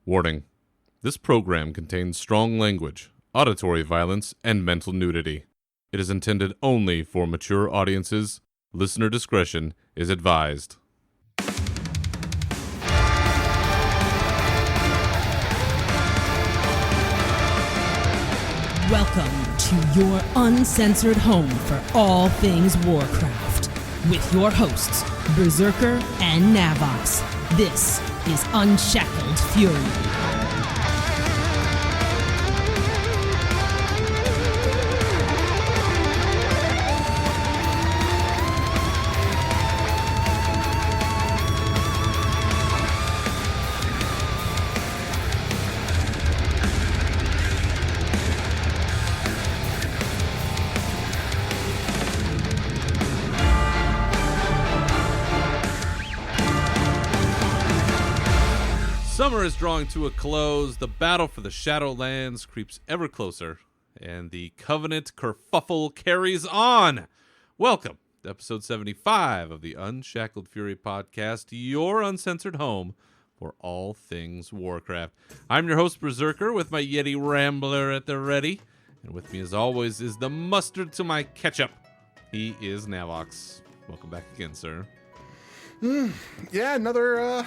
Warning. This program contains strong language, auditory violence, and mental nudity. It is intended only for mature audiences. Listener discretion is advised. Welcome to your uncensored home for all things Warcraft. With your hosts, Berserker and Navox. This is Unshackled Fury. Summer is drawing to a close, the battle for the Shadowlands creeps ever closer, and the Covenant Kerfuffle carries on. Welcome to episode 75 of the Unshackled Fury podcast, your uncensored home for all things Warcraft. I'm your host, Berserker, with my Yeti Rambler at the ready, and with me as always is the mustard to my ketchup. He is Navox. Welcome back again, sir. Yeah,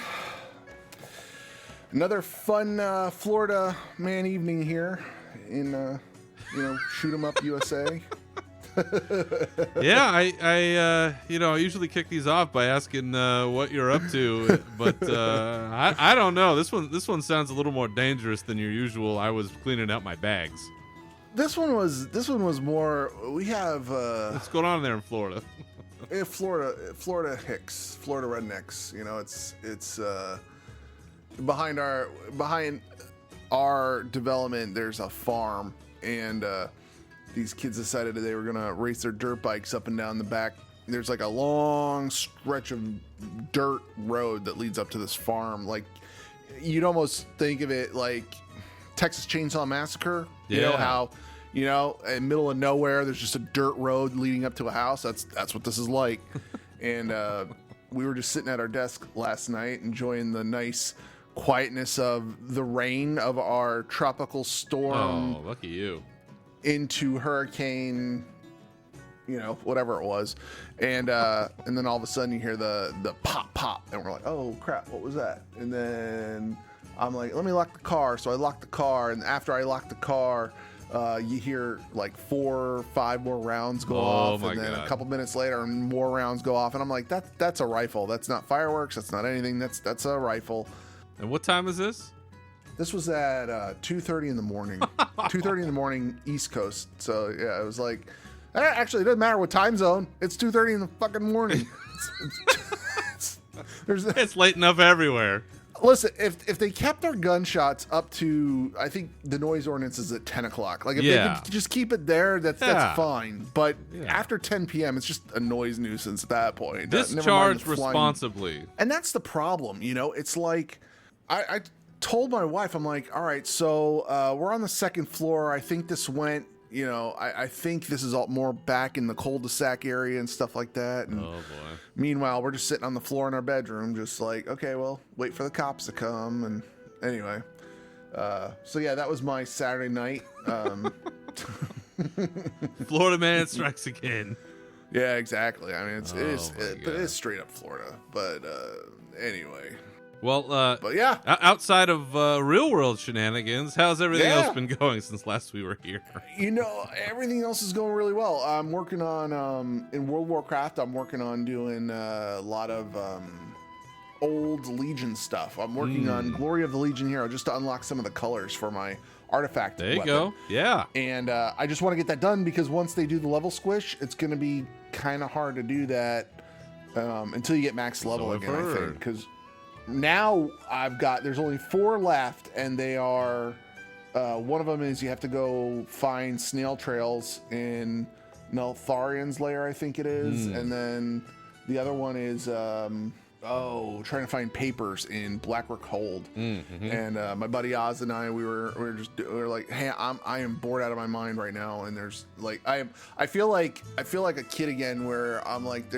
Another fun Florida man evening here in, Shoot 'em Up, USA. Yeah, I usually kick these off by asking what you're up to, but I don't know. This one sounds a little more dangerous than your usual. I was cleaning out my bags. This one was more. We have What's going on there in Florida? Florida hicks, Florida rednecks. You know, it's behind our development. There's a farm, and these kids decided that they were gonna race their dirt bikes up and down the back. There's like a long stretch of dirt road that leads up to this farm. Like, you'd almost think of it like Texas Chainsaw Massacre. Yeah. You know how, in the middle of nowhere, there's just a dirt road leading up to a house. That's what this is like. And we were just sitting at our desk last night enjoying the nice quietness of the rain of our tropical storm. Oh, lucky you. Into hurricane, whatever it was. And then all of a sudden you hear the pop, and we're like, oh crap, what was that? And then I'm like, let me lock the car. So I locked the car, and after I locked the car, you hear like 4 or 5 more rounds go off, and then God. A couple minutes later more rounds go off, and I'm like, that's a rifle. That's not fireworks. That's not anything. That's a rifle. And what time is this? This was at 2:30 in the morning. 2:30 in the morning, East Coast. So yeah, it was like, actually, it doesn't matter what time zone. It's 2:30 in the fucking morning. It's late enough everywhere. Listen, if they kept their gunshots up to, I think the noise ordinance is at 10 o'clock. Like, if they could just keep it there, that's fine. But after 10 p.m., it's just a noise nuisance at that point. Discharge responsibly. And that's the problem, It's like, I told my wife, I'm like, all right, so we're on the second floor. I think this went, I think this is all more back in the cul-de-sac area and stuff like that. And oh, boy. Meanwhile, we're just sitting on the floor in our bedroom, just like, okay, well, wait for the cops to come. And anyway, so yeah, that was my Saturday night. Florida man strikes again. Yeah, exactly. I mean, it God. is straight up Florida. But anyway. Well, but yeah, outside of real world shenanigans, how's everything else been going since last we were here? Everything else is going really well. I'm working on in World of Warcraft. I'm working on doing a lot of old Legion stuff. I'm working on Glory of the Legion Hero just to unlock some of the colors for my artifact. There you weapon. go. Yeah. And I just want to get that done because once they do the level squish, it's going to be kind of hard to do that until you get max level again. I think because. Now there's only 4 left, and they are, one of them is you have to go find snail trails in Neltharian's lair, I think it is. And then the other one is, trying to find papers in Blackrock Hold. And my buddy Oz and I, we were like, hey, I am bored out of my mind right now. And there's like, I feel like a kid again, where I'm like,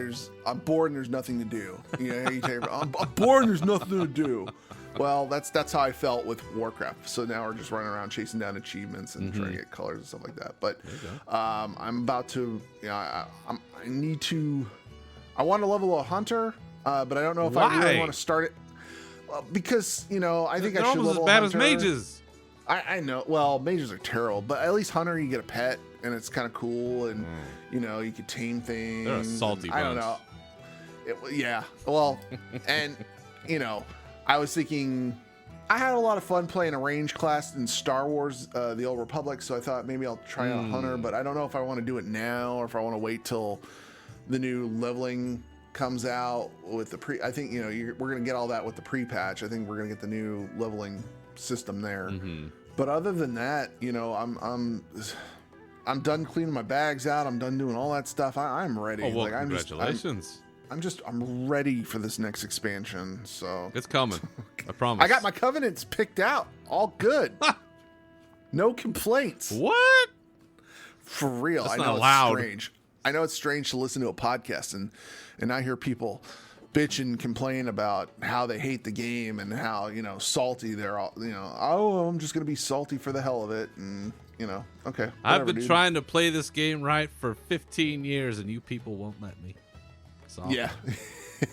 I'm bored and there's nothing to do. I'm bored and there's nothing to do. Well, that's how I felt with Warcraft. So now we're just running around chasing down achievements and trying to get colors and stuff like that. But I'm about to, I want to level a hunter, but I don't know if I really want to start it. Because, I think I should level a hunter. They're almost as bad as mages. I know. Well, mages are terrible, but at least hunter, you get a pet, and it's kind of cool, and, you can tame things. They're a salty bunch. I don't know. Yeah. Well, and, I was thinking I had a lot of fun playing a range class in Star Wars, The Old Republic, so I thought maybe I'll try out a hunter, but I don't know if I want to do it now or if I want to wait till the new leveling comes out with the I think, we're going to get all that with the pre-patch. I think we're going to get the new leveling system there. But other than that, I'm done cleaning my bags out. I'm done doing all that stuff. I'm ready. Oh, well, congratulations. I'm ready for this next expansion. So it's coming. I promise. I got my covenants picked out. All good. No complaints. What? For real. That's I know not allowed. It's strange. I know it's strange to listen to a podcast and I hear people bitch and complain about how they hate the game and how, salty they're all, I'm just going to be salty for the hell of it. And, okay. Whatever, I've been trying to play this game right for 15 years and you people won't let me. It's awful. Yeah.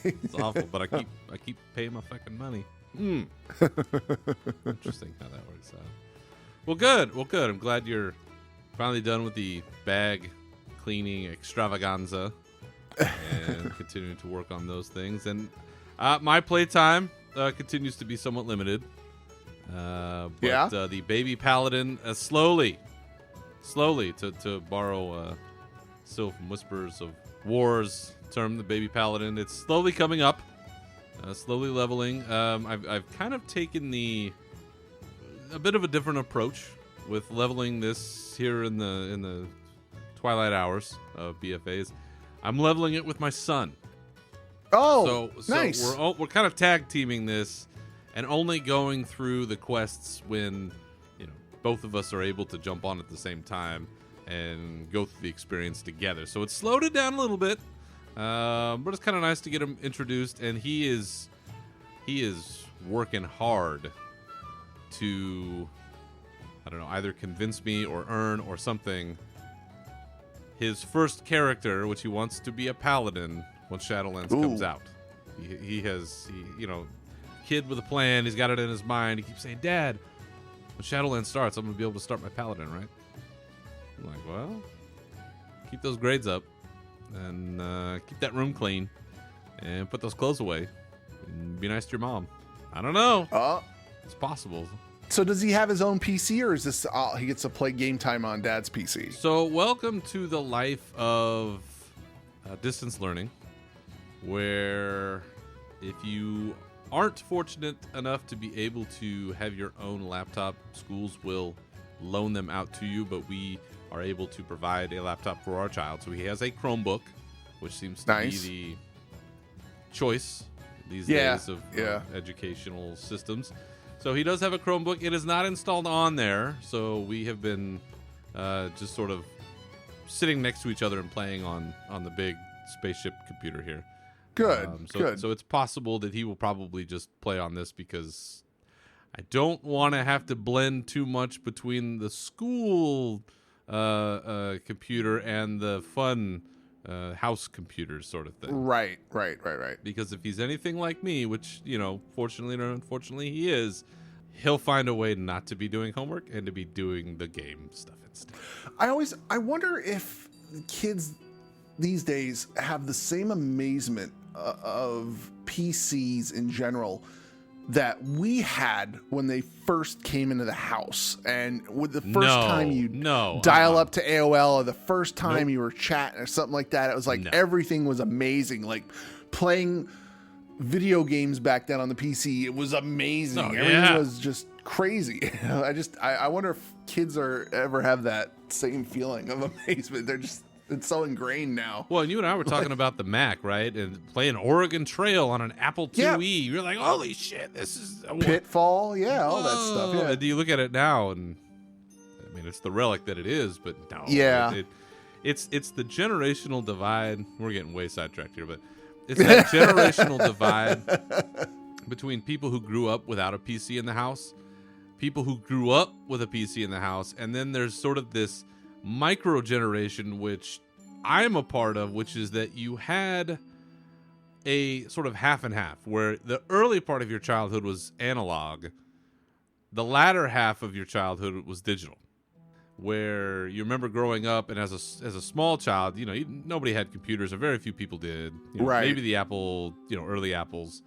It's awful, but I keep paying my fucking money. Interesting how that works out. Well, good. I'm glad you're finally done with the bag cleaning extravaganza and continuing to work on those things. And my playtime continues to be somewhat limited. But the baby paladin slowly to borrow still from Whispers of War's term, the baby paladin, it's slowly coming up, slowly leveling. I've kind of taken a bit of a different approach with leveling this here in the twilight hours of BFAs. I'm leveling it with my son. Oh, so nice. We're kind of tag teaming this and only going through the quests when both of us are able to jump on at the same time and go through the experience together. So it's slowed it down a little bit, but it's kind of nice to get him introduced. And he is working hard to, I don't know, either convince me or earn or something. His first character, which he wants to be a paladin when Shadowlands comes out. He kid with a plan. He's got it in his mind. He keeps saying, "Dad, when Shadowlands starts, I'm gonna be able to start my paladin, right?" I'm like, well, keep those grades up and keep that room clean and put those clothes away and be nice to your mom. I don't know. It's possible. So does he have his own PC, or is this he gets to play game time on Dad's PC? So welcome to the life of distance learning, where if you aren't fortunate enough to be able to have your own laptop, schools will loan them out to you, but we are able to provide a laptop for our child. So he has a Chromebook, which seems to be the choice these days of educational systems. So he does have a Chromebook. It is not installed on there, so we have been just sort of sitting next to each other and playing on the big spaceship computer here. Good. So it's possible that he will probably just play on this because I don't want to have to blend too much between the school computer and the fun house computers sort of thing. Right. Because if he's anything like me, which, fortunately or unfortunately he is, he'll find a way not to be doing homework and to be doing the game stuff instead. I wonder if kids these days have the same amazement of PCs in general that we had when they first came into the house, and with the first time you dial up to AOL, or the first time you were chatting or something like that, it was like everything was amazing. Like playing video games back then on the PC, it was amazing. Everything was just crazy. I wonder if kids ever have that same feeling of amazement. It's so ingrained now. Well, and you and I were talking about the Mac, right? And playing Oregon Trail on an Apple IIe. You're like, holy shit, this is... Pitfall, all that stuff. Yeah. Do you look at it now, and I mean, it's the relic that it is, but no. Yeah. It's the generational divide. We're getting way sidetracked here, but it's that generational divide between people who grew up without a PC in the house, people who grew up with a PC in the house, and then there's sort of this micro generation, which I'm a part of, which is that you had a sort of half and half, where the early part of your childhood was analog, the latter half of your childhood was digital, where you remember growing up, and as a small child, nobody had computers, or very few people did. Right. Maybe the Apple, early Apples,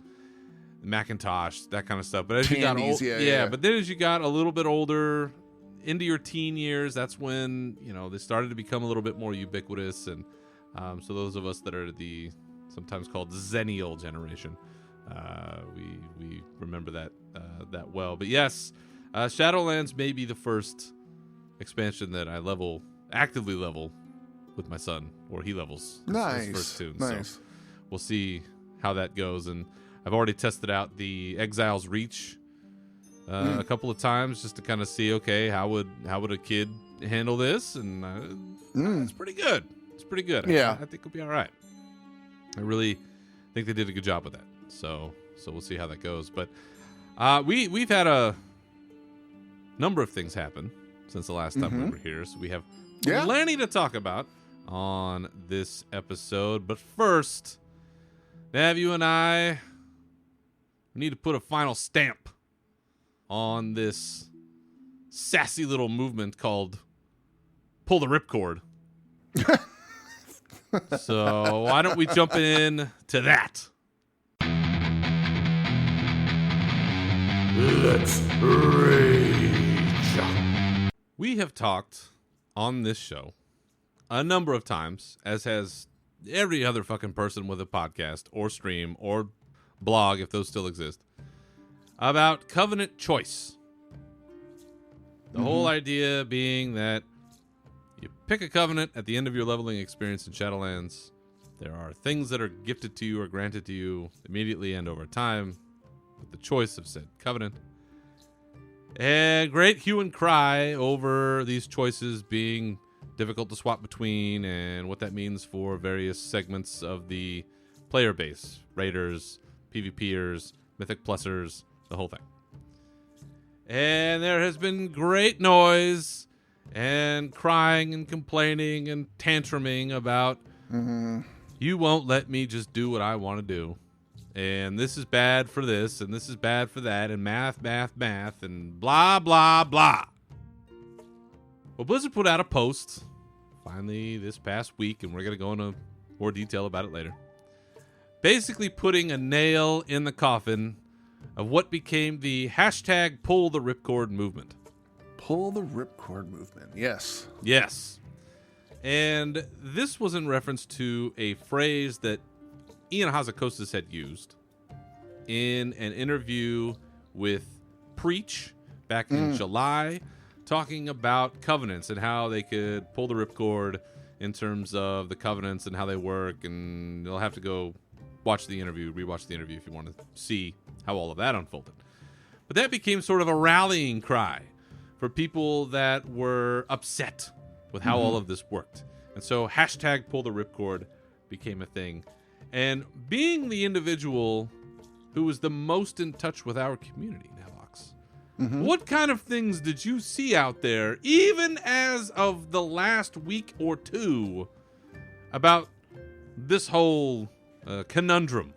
Macintosh, that kind of stuff. But as you got Candies, old, but then as you got a little bit older, into your teen years, that's when they started to become a little bit more ubiquitous, and so those of us that are the sometimes called Zennial generation, we remember that well. But yes, Shadowlands may be the first expansion that I actively level with my son, or he levels his first tune. Nice. So we'll see how that goes, and I've already tested out the Exile's Reach a couple of times just to kind of see, okay, how would a kid handle this, and it's pretty good. It's pretty good. Yeah, I think it'll be all right. I really think they did a good job with that. So we'll see how that goes. But we've had a number of things happen since the last time we were here, so we have plenty to talk about on this episode. But first, Nav, you and I need to put a final stamp on this sassy little movement called Pull the Ripcord. So why don't we jump in to that? Let's rage. We have talked on this show a number of times, as has every other fucking person with a podcast or stream or blog, if those still exist, about Covenant choice. The whole idea being that you pick a Covenant at the end of your leveling experience in Shadowlands. There are things that are gifted to you or granted to you immediately and over time with the choice of said Covenant. And great hue and cry over these choices being difficult to swap between and what that means for various segments of the player base. Raiders, PvPers, Mythic Plusers, the whole thing. And there has been great noise and crying and complaining and tantruming about you won't let me just do what I want to do. And this is bad for this, and this is bad for that, and math, and blah, blah, blah. Well, Blizzard put out a post finally this past week, and we're going to go into more detail about it later. Basically putting a nail in the coffin of what became the hashtag Pull the Ripcord movement. Pull the Ripcord movement, yes. Yes. And this was in reference to a phrase that Ian Hazzikostas had used in an interview with Preach back in July, talking about covenants and how they could pull the ripcord in terms of the covenants and how they work. And you'll have to go rewatch the interview if you want to see how all of that unfolded. But that became sort of a rallying cry for people that were upset with how all of this worked. And so hashtag Pull the Ripcord became a thing. And being the individual who was the most in touch with our community, Navox, what kind of things did you see out there, even as of the last week or two, about this whole conundrum?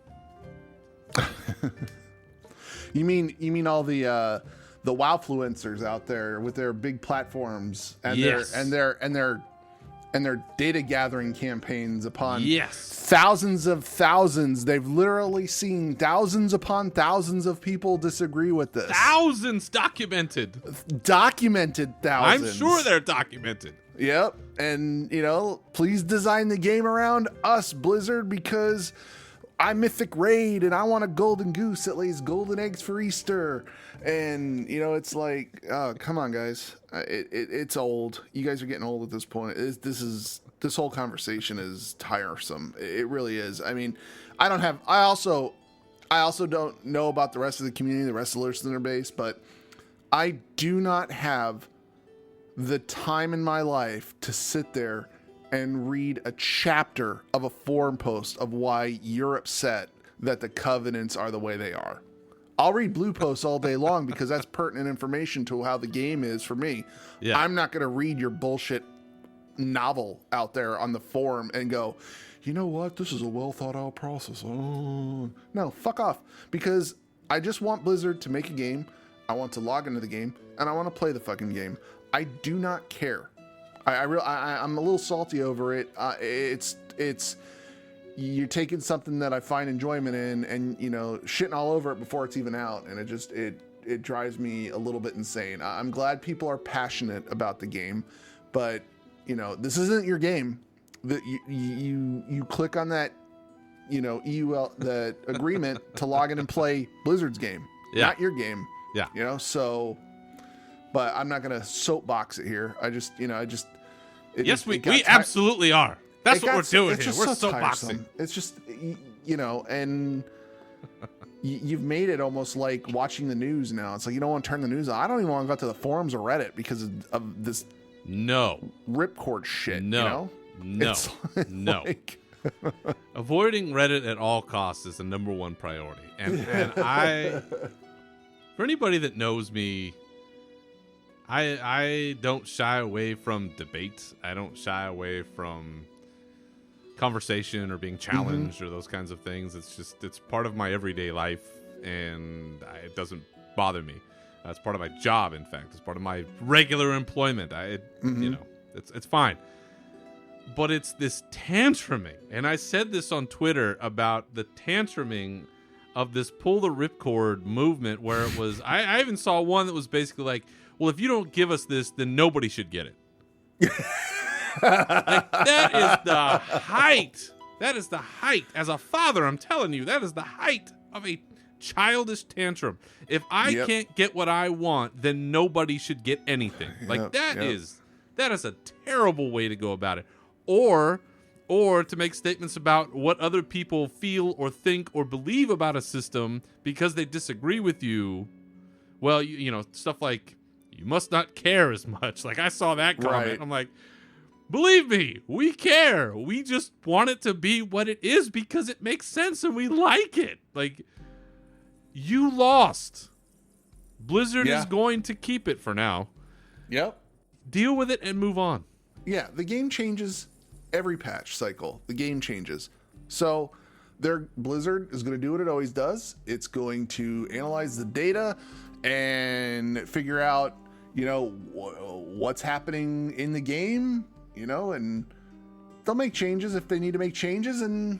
You mean all the Wowfluencers out there with their big platforms and their data gathering campaigns upon thousands of thousands. They've literally seen thousands upon thousands of people disagree with this. Thousands documented thousands. I'm sure they're documented. Yep. And please design the game around us, Blizzard, because I'm Mythic Raid and I want a golden goose that lays golden eggs for Easter. And it's like, oh, come on, guys. It's old. You guys are getting old at this point. This whole conversation is tiresome. It really is. I mean, I also don't know about the rest of the community, the rest of the listener base, but I do not have the time in my life to sit there and read a chapter of a forum post of why you're upset that the covenants are the way they are. I'll read blue posts all day long because that's pertinent information to how the game is for me. Yeah. I'm not going to read your bullshit novel out there on the forum and go, you know what? This is a well thought out process. Oh. No, fuck off. Because I just want Blizzard to make a game. I want to log into the game and I want to play the fucking game. I do not care. I'm a little salty over it. It's you're taking something that I find enjoyment in and, you know, shitting all over it before it's even out. And it drives me a little bit insane. I'm glad people are passionate about the game, but you know, this isn't your game. That you click on that, you know, EUL, the agreement to log in and play Blizzard's game, not your game. Yeah. You know, so, but I'm not going to soapbox it here. Yes, we absolutely are. That's what we're doing here. We're so soapboxing. It's just, you know, and you've made it almost like watching the news now. It's like, you don't want to turn the news on. I don't even want to go to the forums or Reddit because of this ripcord shit. No. You know? No. Avoiding Reddit at all costs is the number one priority. And I, for anybody that knows me, I don't shy away from debate. I don't shy away from conversation or being challenged or those kinds of things. It's part of my everyday life, and it doesn't bother me. It's part of my job, in fact. It's part of my regular employment. You know, it's fine. But it's this tantruming, and I said this on Twitter about the tantruming of this pull the ripcord movement, where it was. I even saw one that was basically like, well, if you don't give us this, then nobody should get it. Like, that is the height. That is the height. As a father, I'm telling you, that is the height of a childish tantrum. If I can't get what I want, then nobody should get anything. Like, that is a terrible way to go about it. Or to make statements about what other people feel or think or believe about a system because they disagree with you. Well, you know, stuff like, you must not care as much. Like, I saw that comment. Right. I'm like, believe me, we care. We just want it to be what it is because it makes sense and we like it. Like, you lost. Blizzard is going to keep it for now. Yep. Deal with it and move on. Yeah, the game changes every patch cycle. The game changes. So Blizzard is going to do what it always does. It's going to analyze the data and figure out, you know, what's happening in the game, you know, and they'll make changes if they need to make changes. And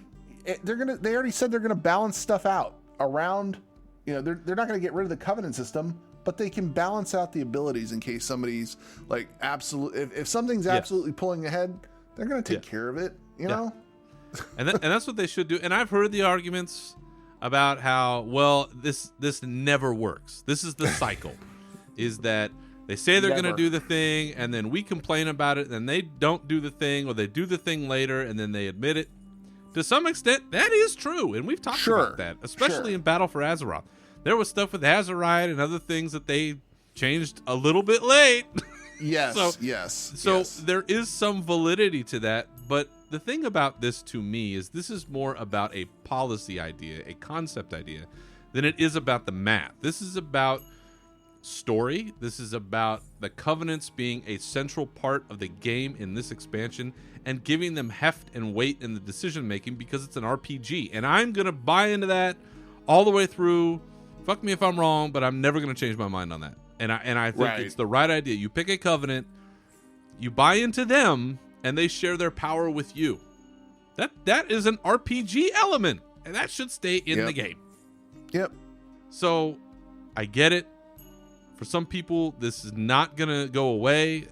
they already said they're going to balance stuff out around, you know, they're not going to get rid of the Covenant system, but they can balance out the abilities in case somebody's like if something's absolutely pulling ahead, they're going to take care of it, you know? And that's what they should do. And I've heard the arguments about how, well, this never works. This is the cycle, is that they say they're going to do the thing, and then we complain about it, and they don't do the thing, or they do the thing later, and then they admit it. To some extent, that is true, and we've talked about that, especially in Battle for Azeroth. There was stuff with Azerite and other things that they changed a little bit late. So there is some validity to that, but the thing about this to me is this is more about a policy idea, a concept idea, than it is about the math. This is about story. This is about the Covenants being a central part of the game in this expansion and giving them heft and weight in the decision making because it's an RPG. And I'm going to buy into that all the way through. Fuck me if I'm wrong, but I'm never going to change my mind on that. And I think it's the right idea. You pick a Covenant, you buy into them, and they share their power with you. That is an RPG element, and that should stay in the game. Yep. So I get it. For some people, this is not going to go away.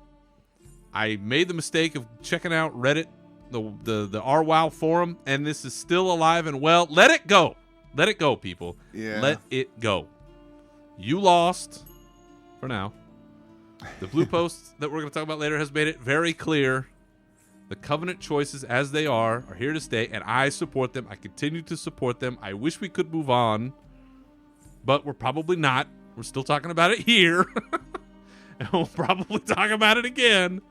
I made the mistake of checking out Reddit, the RWow forum, and this is still alive and well. Let it go. Let it go, people. Yeah. Let it go. You lost for now. The blue post that we're going to talk about later has made it very clear. The Covenant choices as they are here to stay, and I support them. I continue to support them. I wish we could move on, but we're probably not. We're still talking about it here. And we'll probably talk about it again.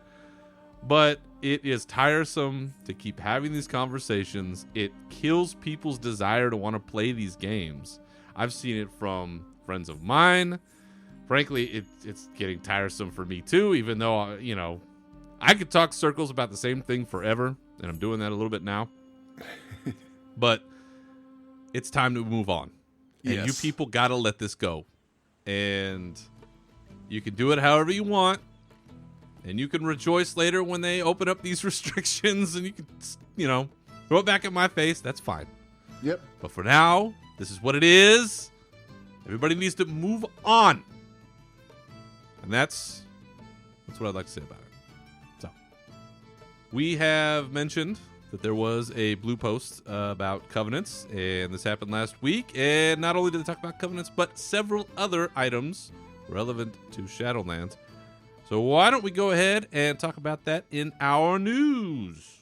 But it is tiresome to keep having these conversations. It kills people's desire to want to play these games. I've seen it from friends of mine. Frankly, it's getting tiresome for me too, even though, I could talk circles about the same thing forever, and I'm doing that a little bit now. But it's time to move on. And Yes. you people got to let this go. And you can do it however you want. And you can rejoice later when they open up these restrictions and you can, throw it back at my face. That's fine. Yep. But for now, this is what it is. Everybody needs to move on. And that's what I'd like to say about it. So, we have mentioned that there was a blue post about covenants, and this happened last week. And not only did they talk about covenants, but several other items relevant to Shadowlands. So why don't we go ahead and talk about that in our news?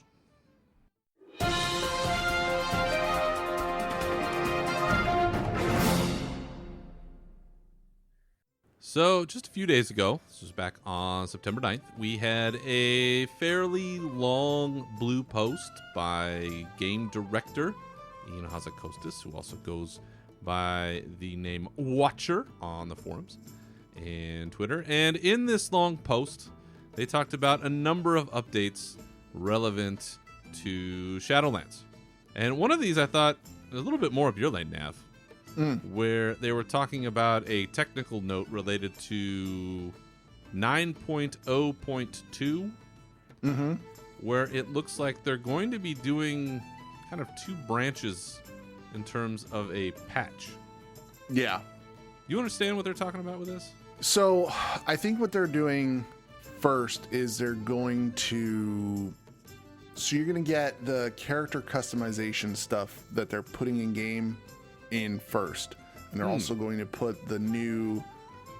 So just a few days ago, this was back on September 9th, we had a fairly long blue post by game director Ian Hazakostas, who also goes by the name Watcher on the forums and Twitter. And in this long post, they talked about a number of updates relevant to Shadowlands. And one of these I thought a little bit more of your lane, Nav. Where they were talking about a technical note related to 9.0.2, where it looks like they're going to be doing kind of two branches in terms of a patch. Yeah. You understand what they're talking about with this? So I think what they're doing first is they're going to... So you're going to get the character customization stuff that they're putting in game in first, and they're also going to put the new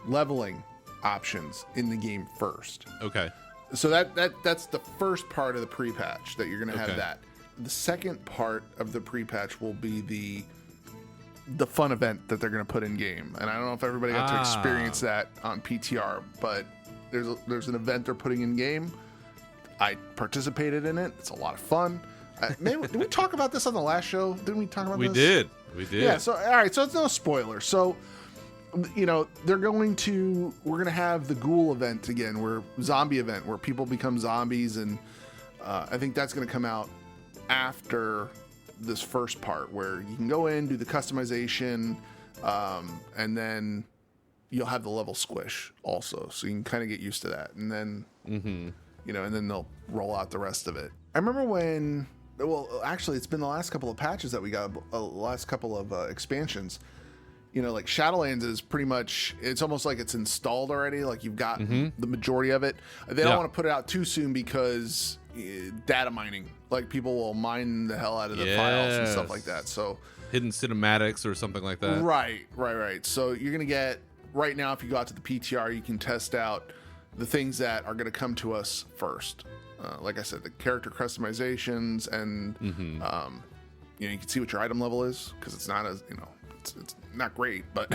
leveling options in the game first. Okay. So that's the first part of the pre-patch that you're going to have. Okay. That the second part of the pre-patch will be the fun event that they're going to put in game. And I don't know if everybody got to experience that on PTR, but there's an event they're putting in game. I participated in it. It's a lot of fun. Did we talk about this on the last show? Didn't we talk about this? We did. Yeah, so all right, so it's no spoiler. So we're going to have the ghoul event again, where zombie event where people become zombies, and I think that's going to come out after this first part where you can go in, do the customization, and then you'll have the level squish also, so you can kind of get used to that, and then and then they'll roll out the rest of it. I remember when. Well, actually, it's been the last couple of patches that we got, last couple of expansions. Like Shadowlands is pretty much, it's almost like it's installed already. Like you've got the majority of it. They don't want to put it out too soon because data mining, like people will mine the hell out of the files and stuff like that. So hidden cinematics or something like that. Right. So you're going to get, right now, if you go out to the PTR, you can test out the things that are going to come to us first. Like I said, the character customizations, and you can see what your item level is, because it's not as it's not great, but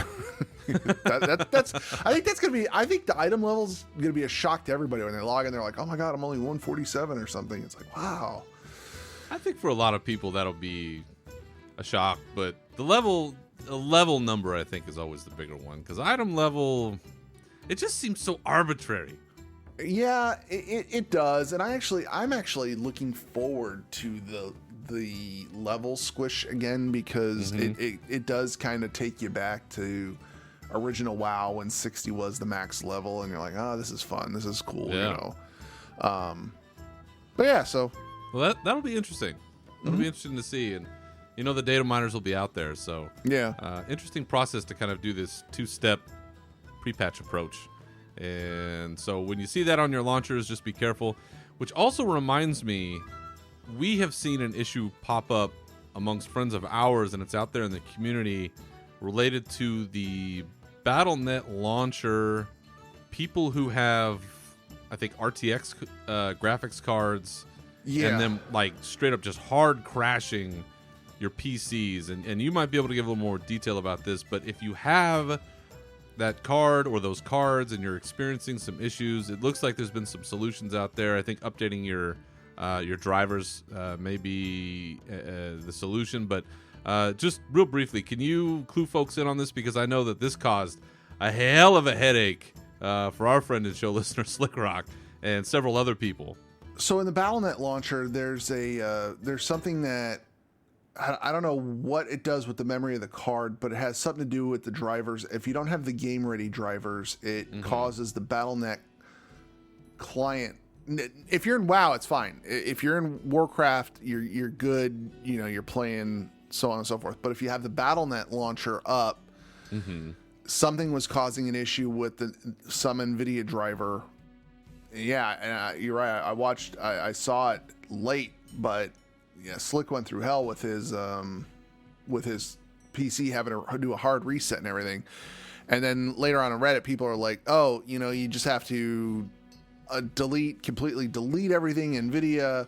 that's I think that's gonna be. I think the item level's gonna be a shock to everybody when they log in. They're like, oh my god, I'm only 147 or something. It's like, wow. I think for a lot of people that'll be a shock, but the level number I think is always the bigger one, because item level, it just seems so arbitrary. Yeah, it does, and I'm actually looking forward to the level squish again, because it does kind of take you back to original WoW when 60 was the max level, and you're like, oh, this is fun, this is cool, But yeah, so well, that'll be interesting. That'll be interesting to see, and the data miners will be out there, so yeah, interesting process to kind of do this two-step pre-patch approach. And so when you see that on your launchers, just be careful. Which also reminds me, we have seen an issue pop up amongst friends of ours, and it's out there in the community, related to the BattleNet launcher. People who have, I think, RTX graphics cards, and then like straight up just hard crashing your PCs. And you might be able to give a little more detail about this, but if you have that card or those cards and you're experiencing some issues, it looks like there's been some solutions out there. I think updating your drivers may be the solution, but Just real briefly, can you clue folks in on this? Because I know that this caused a hell of a headache for our friend and show listener Slick Rock and several other people. So in the BattleNet launcher, there's something that I don't know what it does with the memory of the card, but it has something to do with the drivers. If you don't have the game ready drivers, it causes the BattleNet client. If you're in WoW, it's fine. If you're in Warcraft, you're good. You're playing so on and so forth. But if you have the BattleNet launcher up, something was causing an issue with some NVIDIA driver. Yeah, and you're right. I saw it late, but yeah, Slick went through hell with his PC having to do a hard reset and everything. And then later on Reddit, people are like, "Oh, you just have to completely delete everything NVIDIA.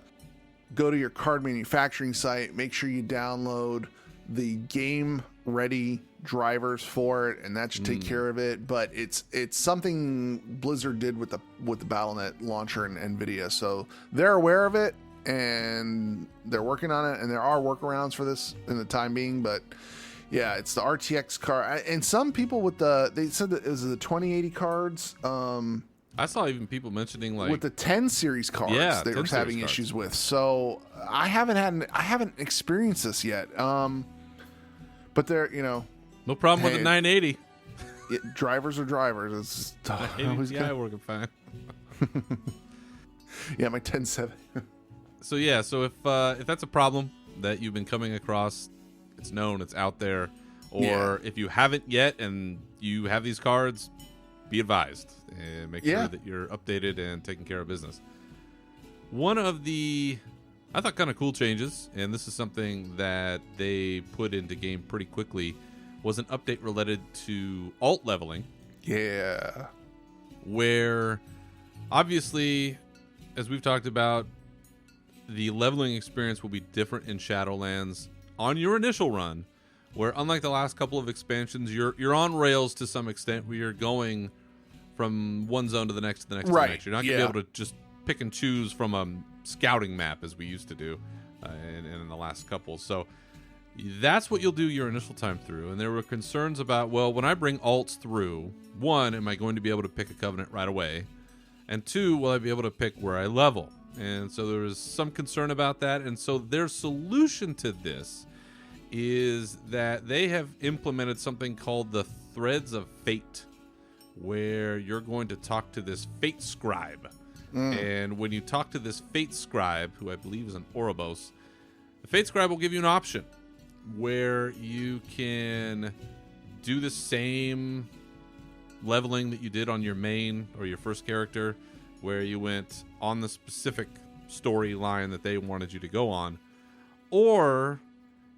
Go to your card manufacturing site. Make sure you download the game ready drivers for it, and that should take care of it." But it's something Blizzard did with the BattleNet launcher and NVIDIA, so they're aware of it and they're working on it, and there are workarounds for this in the time being. But yeah, it's the RTX card, and some people they said that it was the 2080 cards. I saw even people mentioning with the 10 series cards, they were having issues with. So I haven't experienced this yet. But they're no problem with the 980. Drivers are drivers. It's yeah, working fine. Yeah, my 1070. So if that's a problem that you've been coming across, it's known, it's out there. Or if you haven't yet and you have these cards, be advised and make sure that you're updated and taking care of business. One of the, I thought, kind of cool changes, and this is something that they put into game pretty quickly, was an update related to alt leveling. Yeah. Where, obviously, as we've talked about, the leveling experience will be different in Shadowlands on your initial run, where unlike the last couple of expansions, you're on rails to some extent, where you're going from one zone to the next, to the next, to the next. You're not going to be able to just pick and choose from a scouting map as we used to do in the last couple. So that's what you'll do your initial time through. And there were concerns about, well, when I bring alts through, one, am I going to be able to pick a covenant right away? And two, will I be able to pick where I level? And so there was some concern about that. And so their solution to this is that they have implemented something called the Threads of Fate, where you're going to talk to this Fate Scribe. And when you talk to this Fate Scribe, who I believe is an Ouroboros, the Fate Scribe will give you an option where you can do the same leveling that you did on your main or your first character, where you went on the specific storyline that they wanted you to go on, or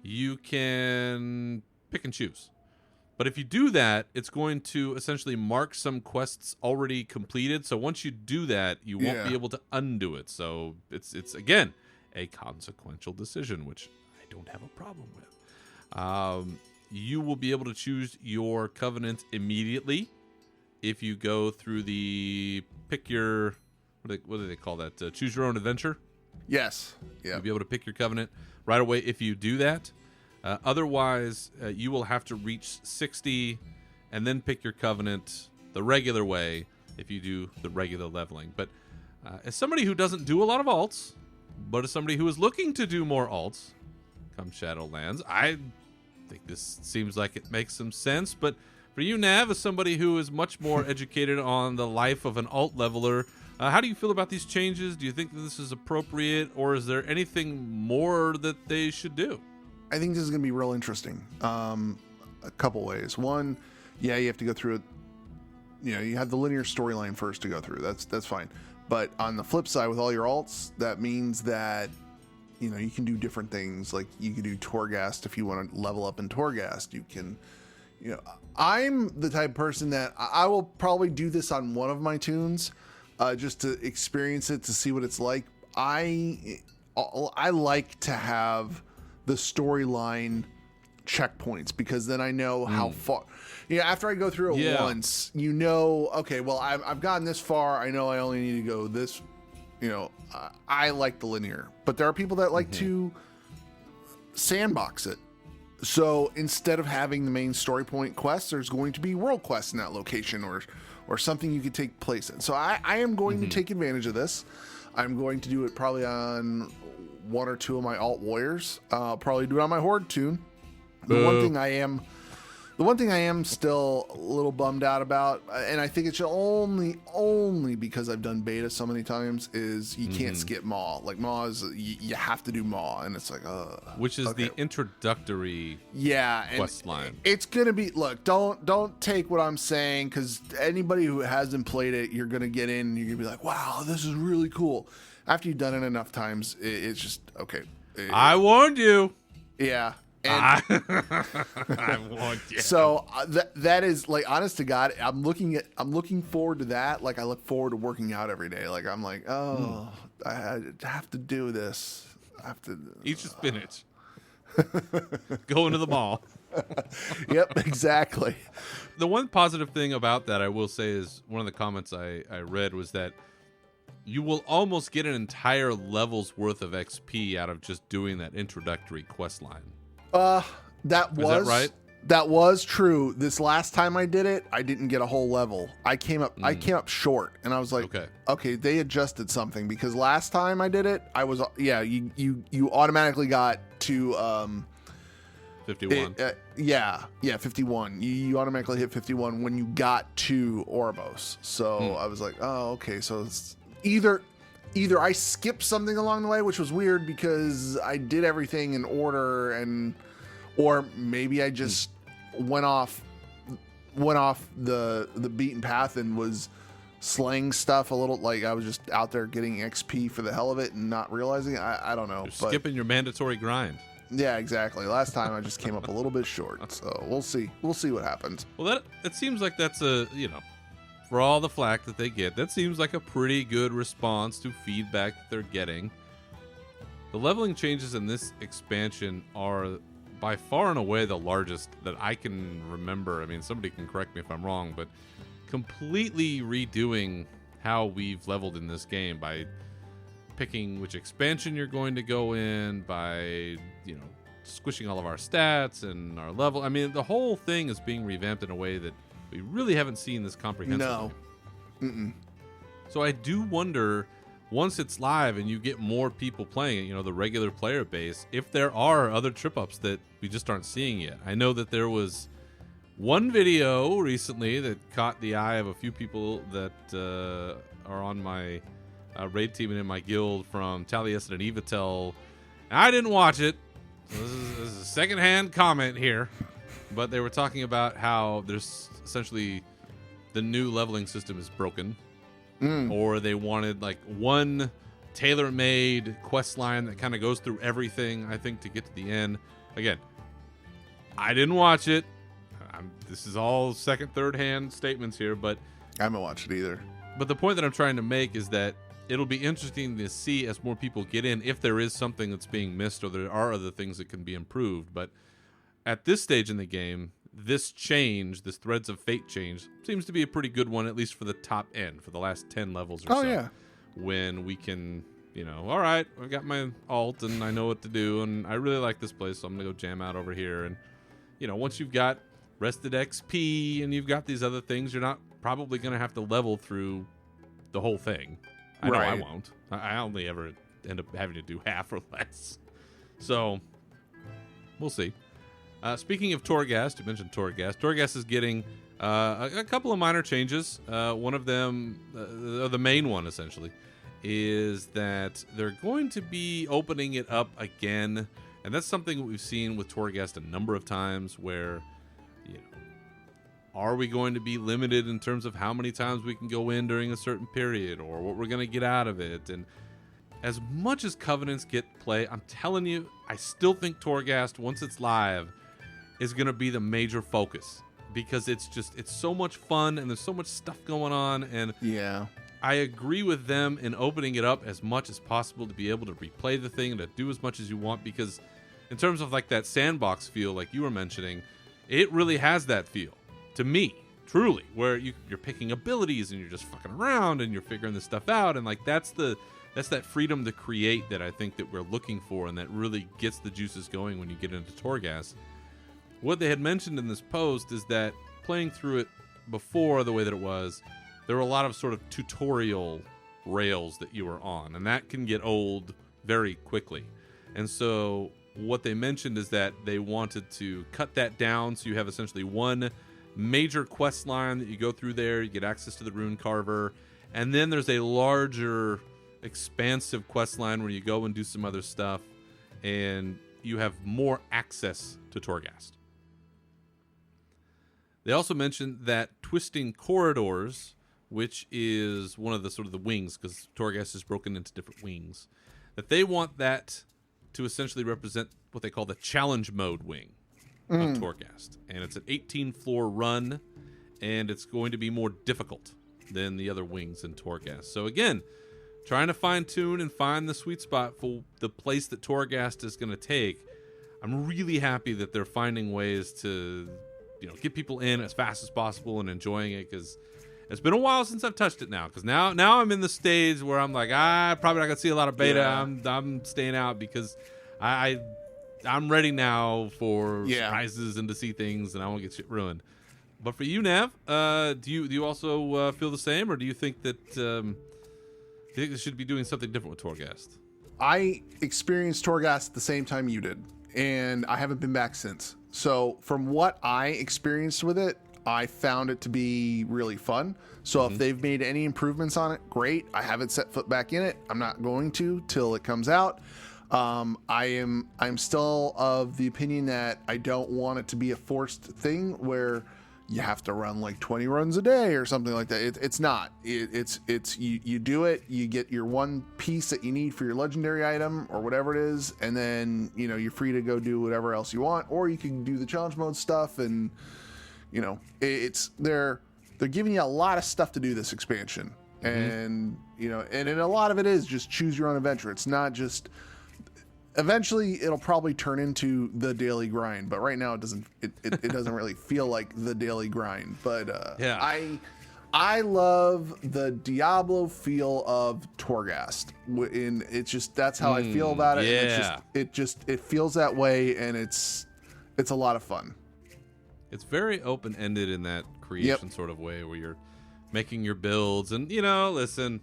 you can pick and choose. But if you do that, it's going to essentially mark some quests already completed. So once you do that, you won't be able to undo it. So it's again a consequential decision, which I don't have a problem with. You will be able to choose your covenant immediately if you go through the pick your what do they call that? Choose your own adventure. Yes. Yeah. You'll be able to pick your covenant right away if you do that. Otherwise, you will have to reach 60 and then pick your covenant the regular way if you do the regular leveling. But as somebody who doesn't do a lot of alts, but as somebody who is looking to do more alts come Shadowlands, I think this seems like it makes some sense. But for you, Nav, as somebody who is much more educated on the life of an alt leveler, how do you feel about these changes? Do you think that this is appropriate, or is there anything more that they should do? I think this is going to be real interesting. A couple ways. One, you have to go through it. You have the linear storyline first to go through. That's fine. But on the flip side, with all your alts, that means that you can do different things. Like you can do Torghast if you want to level up in Torghast. You can. I'm the type of person that I will probably do this on one of my tunes, just to experience it, to see what it's like. I like to have the storyline checkpoints, because then I know how far. After I go through it once, okay, well, I've gotten this far. I know I only need to go this. I like the linear, but there are people that like to sandbox it. So instead of having the main story point quests, there's going to be world quests in that location or something you could take place in. So I am going to take advantage of this. I'm going to do it probably on one or two of my alt warriors. I'll probably do it on my horde tune. The one thing I am still a little bummed out about, and I think it's only because I've done beta so many times, is you can't skip Maw. Like Maw is you have to do Maw, and it's like, which is the introductory quest line. It's gonna be, look, don't take what I'm saying, because anybody who hasn't played it, you're gonna get in and you're gonna be like, wow, this is really cool. After you've done it enough times, it's just okay. I warned you. Yeah. I want you. So that is, like, honest to God, I'm looking forward to that. Like, I look forward to working out every day. Like, I'm like, I have to do this. I have to eat your spinach. Go into the mall. Yep, exactly. The one positive thing about that, I will say, is one of the comments I read was that you will almost get an entire level's worth of XP out of just doing that introductory quest line. Is that right? That was true. This last time I did it, I didn't get a whole level. I came up short, and I was like, okay, they adjusted something, because last time I did it, I was you automatically got to 51. 51. You automatically hit 51 when you got to Oribos. So I was like, oh, okay, so it's either I skipped something along the way, which was weird because I did everything in order, or maybe I just went off the beaten path and was slaying stuff a little, like I was just out there getting XP for the hell of it and not realizing it. I don't know. You're skipping your mandatory grind. Yeah, exactly. Last time I just came up a little bit short, so we'll see what happens. Well, it seems like that's for all the flack that they get, that seems like a pretty good response to feedback that they're getting. The leveling changes in this expansion are by far and away the largest that I can remember. I mean, somebody can correct me if I'm wrong, but completely redoing how we've leveled in this game by picking which expansion you're going to go in, by, squishing all of our stats and our level. I mean, the whole thing is being revamped in a way that we really haven't seen this comprehensively. No. So I do wonder, once it's live and you get more people playing it, the regular player base, if there are other trip-ups that we just aren't seeing yet. I know that there was one video recently that caught the eye of a few people that are on my raid team and in my guild from Taliesin and Evatel. I didn't watch it. So this is a secondhand comment here. But they were talking about how there's essentially the new leveling system is broken. Or they wanted like one tailor-made quest line that kind of goes through everything, I think, to get to the end. Again, I didn't watch it. This is all second, third-hand statements here, but I haven't watched it either. But the point that I'm trying to make is that it'll be interesting to see as more people get in if there is something that's being missed or there are other things that can be improved. But at this stage in the game, this change, this Threads of Fate change, seems to be a pretty good one, at least for the top end, for the last 10 levels or so. Oh, yeah. When we can, all right, I've got my alt and I know what to do, and I really like this place, so I'm going to go jam out over here. And, once you've got rested XP and you've got these other things, you're not probably going to have to level through the whole thing. I know I won't. I only ever end up having to do half or less. So, we'll see. Speaking of Torghast, you mentioned Torghast. Torghast is getting a couple of minor changes. One of them, the main one essentially, is that they're going to be opening it up again. And that's something that we've seen with Torghast a number of times where, are we going to be limited in terms of how many times we can go in during a certain period or what we're going to get out of it? And as much as Covenants get play, I'm telling you, I still think Torghast, once it's live, is going to be the major focus because it's so much fun and there's so much stuff going on. And yeah, I agree with them in opening it up as much as possible to be able to replay the thing and to do as much as you want, because in terms of like that sandbox feel, like you were mentioning, it really has that feel to me, truly, where you're picking abilities and you're just fucking around and you're figuring this stuff out. And like, that's that freedom to create that I think that we're looking for and that really gets the juices going when you get into Torghast. what they had mentioned in this post is that playing through it before the way that it was, there were a lot of sort of tutorial rails that you were on, and that can get old very quickly. And so what they mentioned is that they wanted to cut that down so you have essentially one major quest line that you go through there, you get access to the rune carver, and then there's a larger expansive quest line where you go and do some other stuff, and you have more access to Torghast. They also mentioned that twisting corridors, which is one of the sort of the wings, because Torghast is broken into different wings, that they want that to essentially represent what they call the challenge mode wing of Torghast. And it's an 18-floor run, and it's going to be more difficult than the other wings in Torghast. So again, trying to fine-tune and find the sweet spot for the place that Torghast is going to take. I'm really happy that they're finding ways to, get people in as fast as possible and enjoying it, because it's been a while since I've touched it now. Because now I'm in the stage where I'm like, probably not going to see a lot of beta. Yeah. I'm staying out because I'm ready now for surprises and to see things, and I won't get shit ruined. But for you, Nav, do you also feel the same, or do you think that they should be doing something different with Torghast? I experienced Torghast at the same time you did, and I haven't been back since. So from what I experienced with it, I found it to be really fun. So if they've made any improvements on it, great. I haven't set foot back in it. I'm not going to till it comes out. I'm still of the opinion that I don't want it to be a forced thing where you have to run like 20 runs a day or something like that. It's not. It's you do it, you get your one piece that you need for your legendary item or whatever it is, and then you're free to go do whatever else you want, or you can do the challenge mode stuff, and they're giving you a lot of stuff to do this expansion, and and a lot of it is just choose your own adventure. It's not just. Eventually, it'll probably turn into the daily grind, but right now it doesn't. It doesn't really feel like the daily grind. But I love the Diablo feel of Torghast. It's just that's how I feel about it. Yeah. And it feels that way, and it's a lot of fun. It's very open ended in that creation sort of way where you're making your builds, and listen.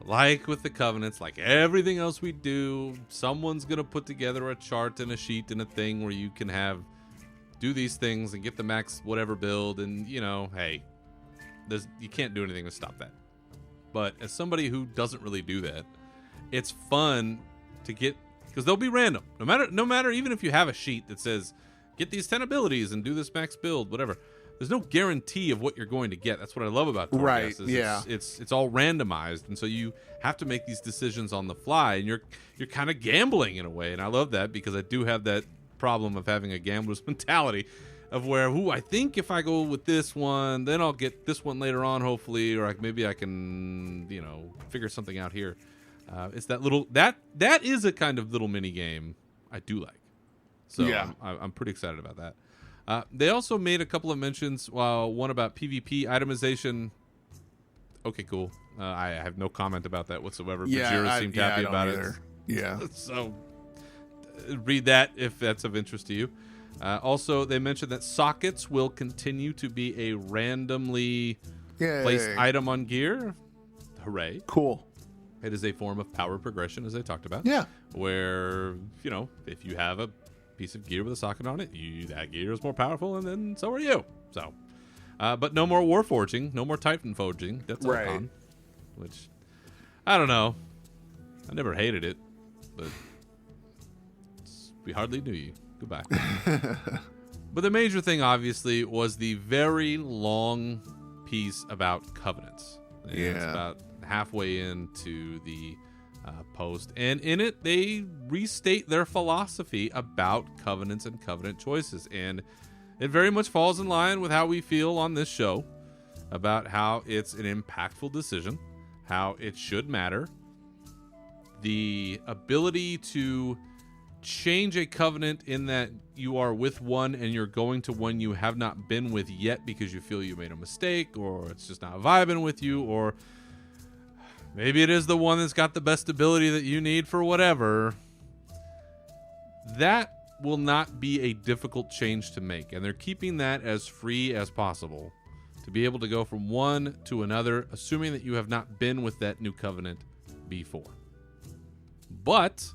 Like with the Covenants, like everything else we do, someone's going to put together a chart and a sheet and a thing where you can do these things and get the max whatever build, and, hey, you can't do anything to stop that. But as somebody who doesn't really do that, it's fun to get, because they'll be random. No matter, even if you have a sheet that says, get these 10 abilities and do this max build, whatever. There's no guarantee of what you're going to get. That's what I love about Torghast. Right, yeah. It's all randomized, and so you have to make these decisions on the fly, and you're kind of gambling in a way, and I love that because I do have that problem of having a gambler's mentality of where, I think if I go with this one, then I'll get this one later on, hopefully, or maybe I can, figure something out here. It's that little that is a kind of little mini game I do like. So yeah. I'm pretty excited about that. They also made a couple of mentions, one about PvP itemization. Okay, cool. I have no comment about that whatsoever. Bajira seemed happy about it. Yeah. So read that if that's of interest to you. Also, they mentioned that sockets will continue to be a randomly placed item on gear. Hooray. Cool. It is a form of power progression, as they talked about. Yeah. Where, if you have a piece of gear with a socket on it, that gear is more powerful, and then so are you. So, but no more war forging, no more Titan forging. That's all gone. Which, I don't know. I never hated it, but we hardly knew you. Goodbye. But the major thing, obviously, was the very long piece about covenants. And it's about halfway into the post, and in it they restate their philosophy about covenants and covenant choices, and it very much falls in line with how we feel on this show about how it's an impactful decision, how it should matter, the ability to change a covenant in that you are with one and you're going to one you have not been with yet because you feel you made a mistake, or it's just not vibing with you, or maybe it is the one that's got the best ability that you need for whatever. That will not be a difficult change to make, and they're keeping that as free as possible to be able to go from one to another, assuming that you have not been with that new covenant before. But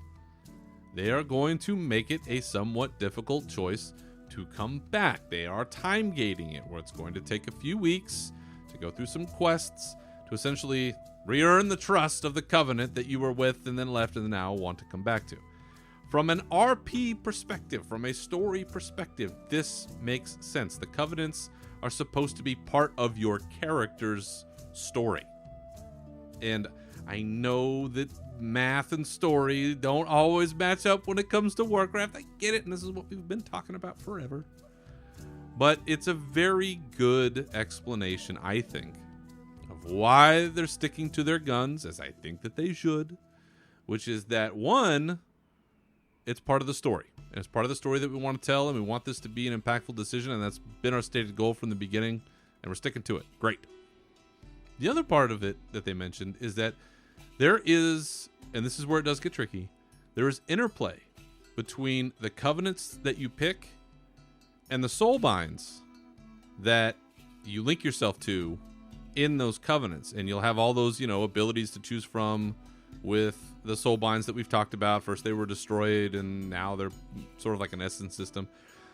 they are going to make it a somewhat difficult choice to come back. They are time gating it, where it's going to take a few weeks to go through some quests to essentially re-earn the trust of the covenant that you were with and then left and now want to come back to. From an RP perspective, from a story perspective, this makes sense. The covenants are supposed to be part of your character's story. And I know that math and story don't always match up when it comes to Warcraft. I get it, and this is what we've been talking about forever. But it's a very good explanation, I think, of why they're sticking to their guns, as I think that they should, which is that, one, it's part of the story. And it's part of the story that we want to tell, and we want this to be an impactful decision, and that's been our stated goal from the beginning, and we're sticking to it. Great. The other part of it that they mentioned is that there is, and this is where it does get tricky, there is interplay between the covenants that you pick and the soul binds that you link yourself to in those covenants. And you'll have all those, abilities to choose from with the soul binds that we've talked about. First they were destroyed, and now they're sort of like an essence system.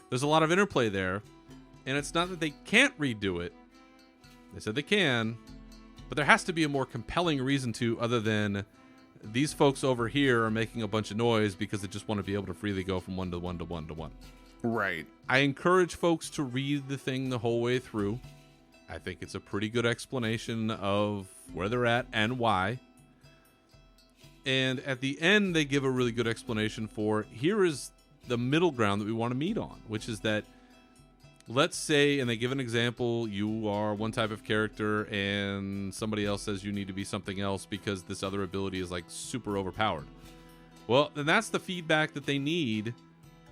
There's a lot of interplay there, and it's not that they can't redo it. They said they can, but there has to be a more compelling reason to, other than these folks over here are making a bunch of noise because they just want to be able to freely go from one to one to one to one. Right. I encourage folks to read the thing the whole way through. I think it's a pretty good explanation of where they're at and why. And at the end, they give a really good explanation for, here is the middle ground that we want to meet on, which is that, let's say, and they give an example, you are one type of character and somebody else says you need to be something else because this other ability is like super overpowered. Well, then that's the feedback that they need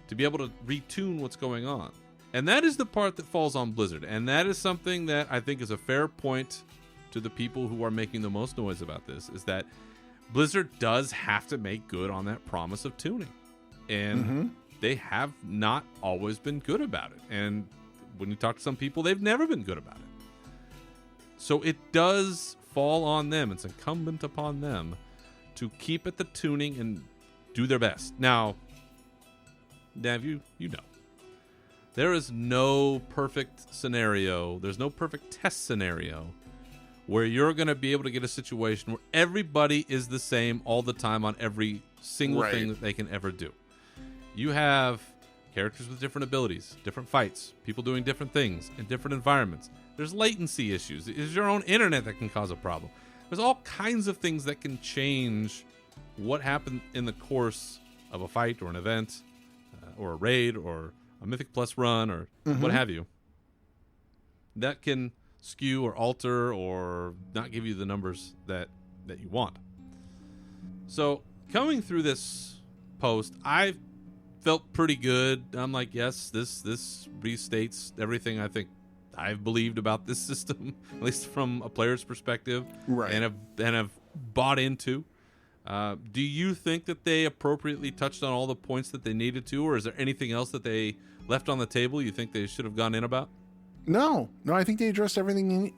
to be able to retune what's going on. And that is the part that falls on Blizzard. And that is something that I think is a fair point to the people who are making the most noise about this, is that Blizzard does have to make good on that promise of tuning. And they have not always been good about it. And when you talk to some people, they've never been good about it. So it does fall on them. It's incumbent upon them to keep at the tuning and do their best. Now, Nav, you know, there is no perfect scenario. There's no perfect test scenario where you're going to be able to get a situation where everybody is the same all the time on every single thing that they can ever do. You have characters with different abilities, different fights, people doing different things in different environments. There's latency issues. There's your own internet that can cause a problem. There's all kinds of things that can change what happened in the course of a fight or an event or a raid or a Mythic Plus run or what have you. That can skew or alter or not give you the numbers that you want. So coming through this post, I felt pretty good. I'm like, yes, this restates everything I think I've believed about this system, at least from a player's perspective, and have bought into. Do you think that they appropriately touched on all the points that they needed to, or is there anything else that they left on the table you think they should have gone in about? No, I think they addressed everything.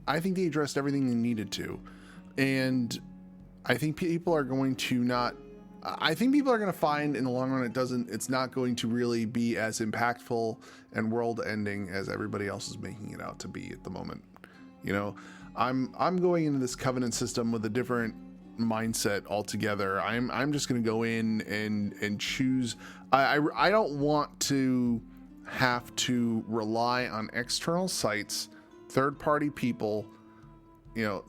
I think they addressed everything they needed to, and I think people are going to find in the long run it's not going to really be as impactful and world ending as everybody else is making it out to be at the moment. I'm going into this covenant system with a different mindset altogether. I'm just going to go in and choose. I don't want to have to rely on external sites, third-party people,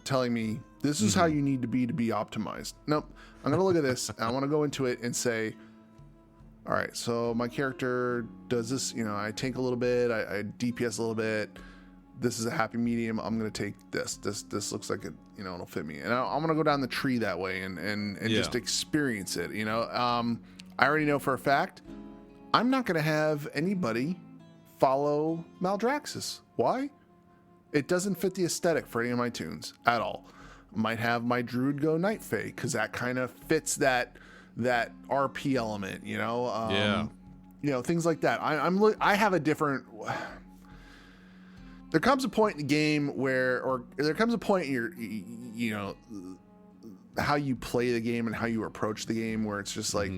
telling me this is how you need to be optimized. Nope. I'm going to look at this. I want to go into it and say, all right, so my character does this, I tank a little bit, I DPS a little bit. This is a happy medium. I'm going to take this. This looks like it, it'll fit me. And I'm going to go down the tree that way and just experience it. I already know for a fact, I'm not going to have anybody follow Maldraxxus. Why? It doesn't fit the aesthetic for any of my tunes at all. Might have my druid go Night Fae because that kind of fits that RP element, things like that. I have a different. There comes a point in the game or there comes a point in your, how you play the game and how you approach the game where it's just like,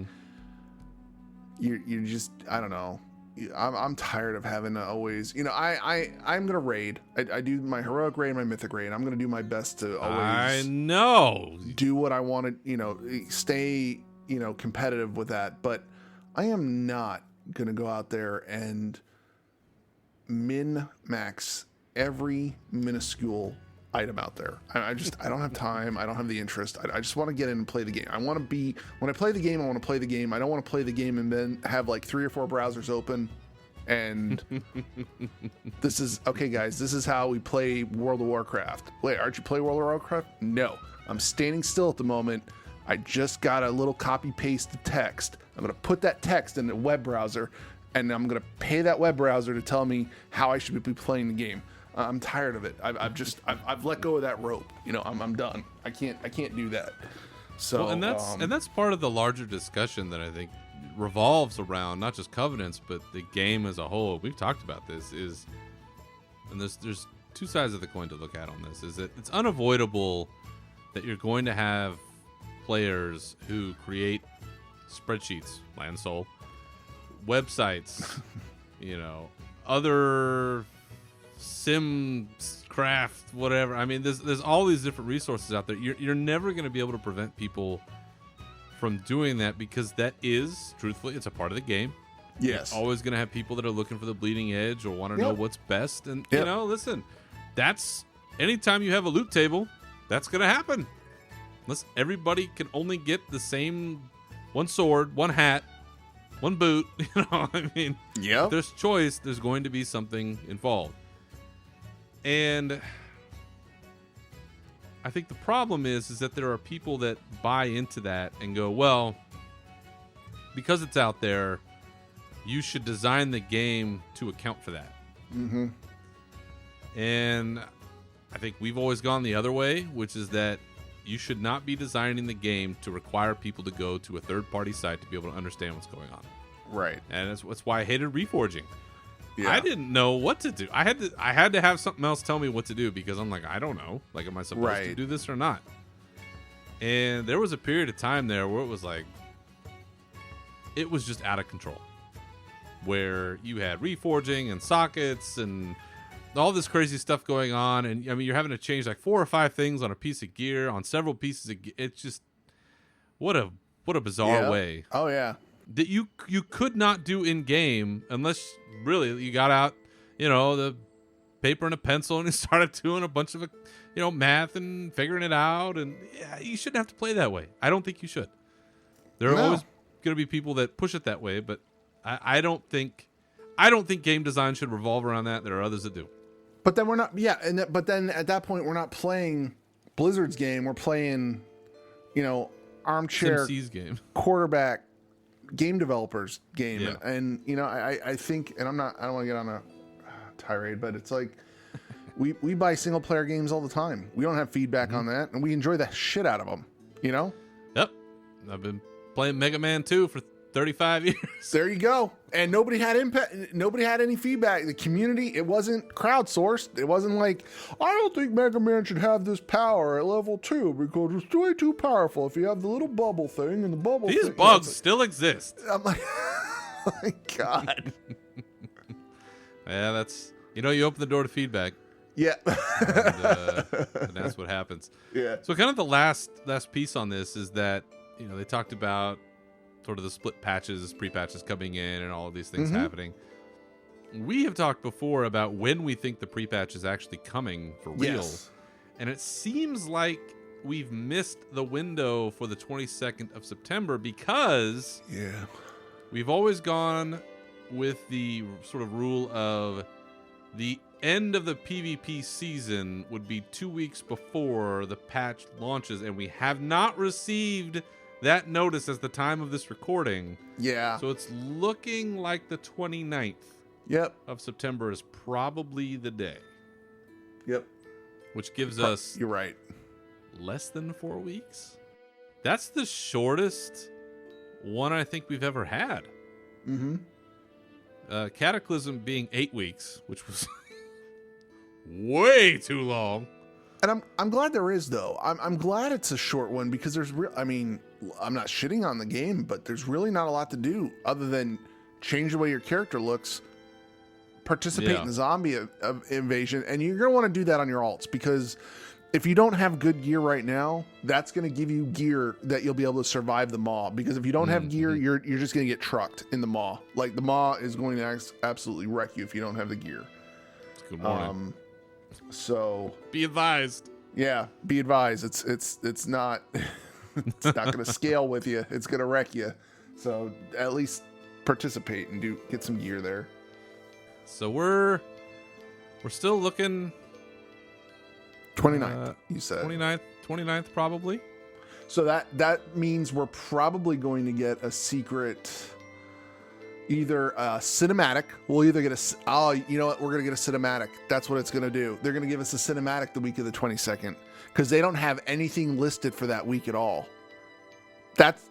you're just, I don't know. I'm tired of having to always, I'm going to raid. I do my heroic raid, my mythic raid. I'm going to do my best to always do what I want to, stay, competitive with that. But I am not going to go out there and min-max every minuscule item out there. I don't have time. I don't have the interest. I just want to get in and play the game. When I play the game, I want to play the game. I don't want to play the game and then have like 3 or 4 browsers open. And this is, okay, guys, this is how we play World of Warcraft. Wait, aren't you play World of Warcraft? No, I'm standing still at the moment. I just got a little copy paste of text. I'm going to put that text in the web browser and I'm going to pay that web browser to tell me how I should be playing the game. I'm tired of it. I've let go of that rope. I'm done. I can't do that. So, well, and that's part of the larger discussion that I think revolves around not just covenants, but the game as a whole. We've talked about this and there's 2 sides of the coin to look at on this. Is that it's unavoidable that you're going to have players who create spreadsheets, Land Soul, websites, other sim craft, whatever. I mean, there's all these different resources out there. You're never going to be able to prevent people from doing that because that is, truthfully, it's a part of the game. Yes. You're always going to have people that are looking for the bleeding edge or want to know what's best. And, listen, that's anytime you have a loot table, that's going to happen. Unless everybody can only get the same one sword, one hat, one boot. If there's choice, there's going to be something involved. And I think the problem is that there are people that buy into that and go, well, because it's out there, you should design the game to account for that. Mm-hmm. And I think we've always gone the other way, which is that you should not be designing the game to require people to go to a third-party site to be able to understand what's going on. Right. And that's why I hated reforging. Yeah. I didn't know what to do. I had to have something else tell me what to do because I'm like, I don't know. Like, am I supposed to do this or not? And there was a period of time there where it was like, it was just out of control. Where you had reforging and sockets and all this crazy stuff going on. And I mean, you're having to change like 4 or 5 things on a piece of gear, on several pieces of gear. It's just, what a bizarre way. Oh, yeah. That you could not do in game unless really you got out, the paper and a pencil and you started doing a bunch of, math and figuring it out. And yeah, you shouldn't have to play that way. I don't think you should. There are always going to be people that push it that way, but I don't think game design should revolve around that. There are others that do. But then we're not. Yeah, but then at that point we're not playing Blizzard's game. We're playing, armchair SimC's game, quarterback game developers game. Yeah. And I think, and I don't want to get on a tirade, but it's like we buy single player games all the time. We don't have feedback on that, and we enjoy the shit out of them. Yep. I've been playing Mega Man 2 for 35 years. There you go. And nobody had impact. Nobody had any feedback. The community, it wasn't crowdsourced. It wasn't like, I don't think Mega Man should have this power at level 2 because it's way too powerful. If you have the little bubble thing and the bubble These thing, bugs still exist. I'm like, oh my God. Yeah, that's, you open the door to feedback. Yeah. and that's what happens. Yeah. So kind of the last piece on this is that, they talked about sort of the split patches, pre-patches coming in and all of these things happening. We have talked before about when we think the pre-patch is actually coming for real. Yes. And it seems like we've missed the window for the 22nd of September because we've always gone with the sort of rule of the end of the PvP season would be 2 weeks before the patch launches, and we have not received that notice as the time of this recording. Yeah. So it's looking like the 29th of September is probably the day. Yep. Which gives us... You're right. Less than 4 weeks? That's the shortest one I think we've ever had. Mm-hmm. Cataclysm being 8 weeks, which was way too long. And I'm glad there is, though. I'm glad it's a short one because there's I mean, I'm not shitting on the game, but there's really not a lot to do other than change the way your character looks, participate in the zombie invasion, and you're going to want to do that on your alts because if you don't have good gear right now, that's going to give you gear that you'll be able to survive the maw. Because if you don't have gear, you're just going to get trucked in the maw. Like the maw is going to absolutely wreck you if you don't have the gear. Good morning. So be advised. Yeah, be advised. It's not it's not going to scale with you. It's going to wreck you. So at least participate and get some gear there. So we're still looking 29th, you said. 29th probably. So that means we're probably going to get a secret, either a cinematic. We'll either get you know what? We're going to get a cinematic. That's what it's going to do. They're going to give us a cinematic the week of the 22nd because they don't have anything listed for that week at all.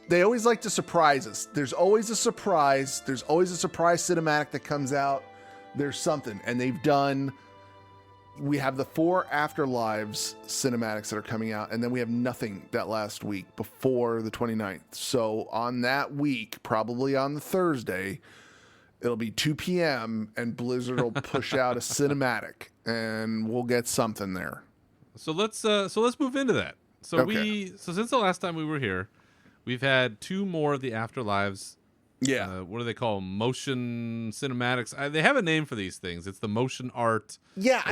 They always like to surprise us. There's always a surprise. There's always a surprise cinematic that comes out. There's something. And we have the 4 Afterlives cinematics that are coming out, and then we have nothing that last week before the 29th. So on that week, probably on the Thursday, it'll be 2 p.m. and Blizzard will push out a cinematic, and we'll get something there. So let's move into that. So okay. Since the last time we were here, we've had 2 more of the Afterlives. Yeah. What do they call them? Motion cinematics? They have a name for these things. It's the motion art. Yeah,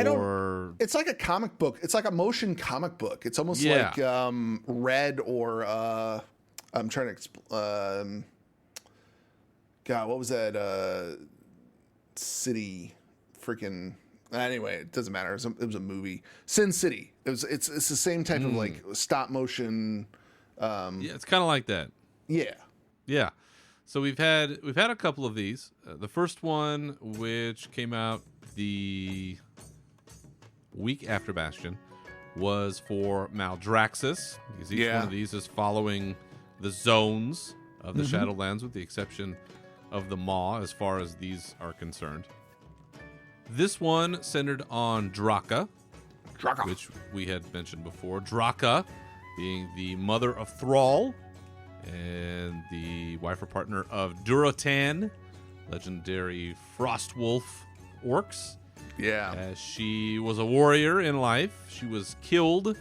it's like a comic book. It's like a motion comic book. It's almost like Red or I'm trying to explain. God, what was that? City, freaking. Anyway, it doesn't matter. It was a movie. Sin City. It's the same type of like stop motion. Yeah, it's kind of like that. Yeah. Yeah. So we've had a couple of these. The first one, which came out the week after Bastion, was for Maldraxxus. Because each one of these is following the zones of the Shadowlands, with the exception of the Maw, as far as these are concerned. This one centered on Draka, which we had mentioned before. Draka being the mother of Thrall, and the wife or partner of Durotan, legendary Frostwolf orcs. Yeah. As she was a warrior in life, she was killed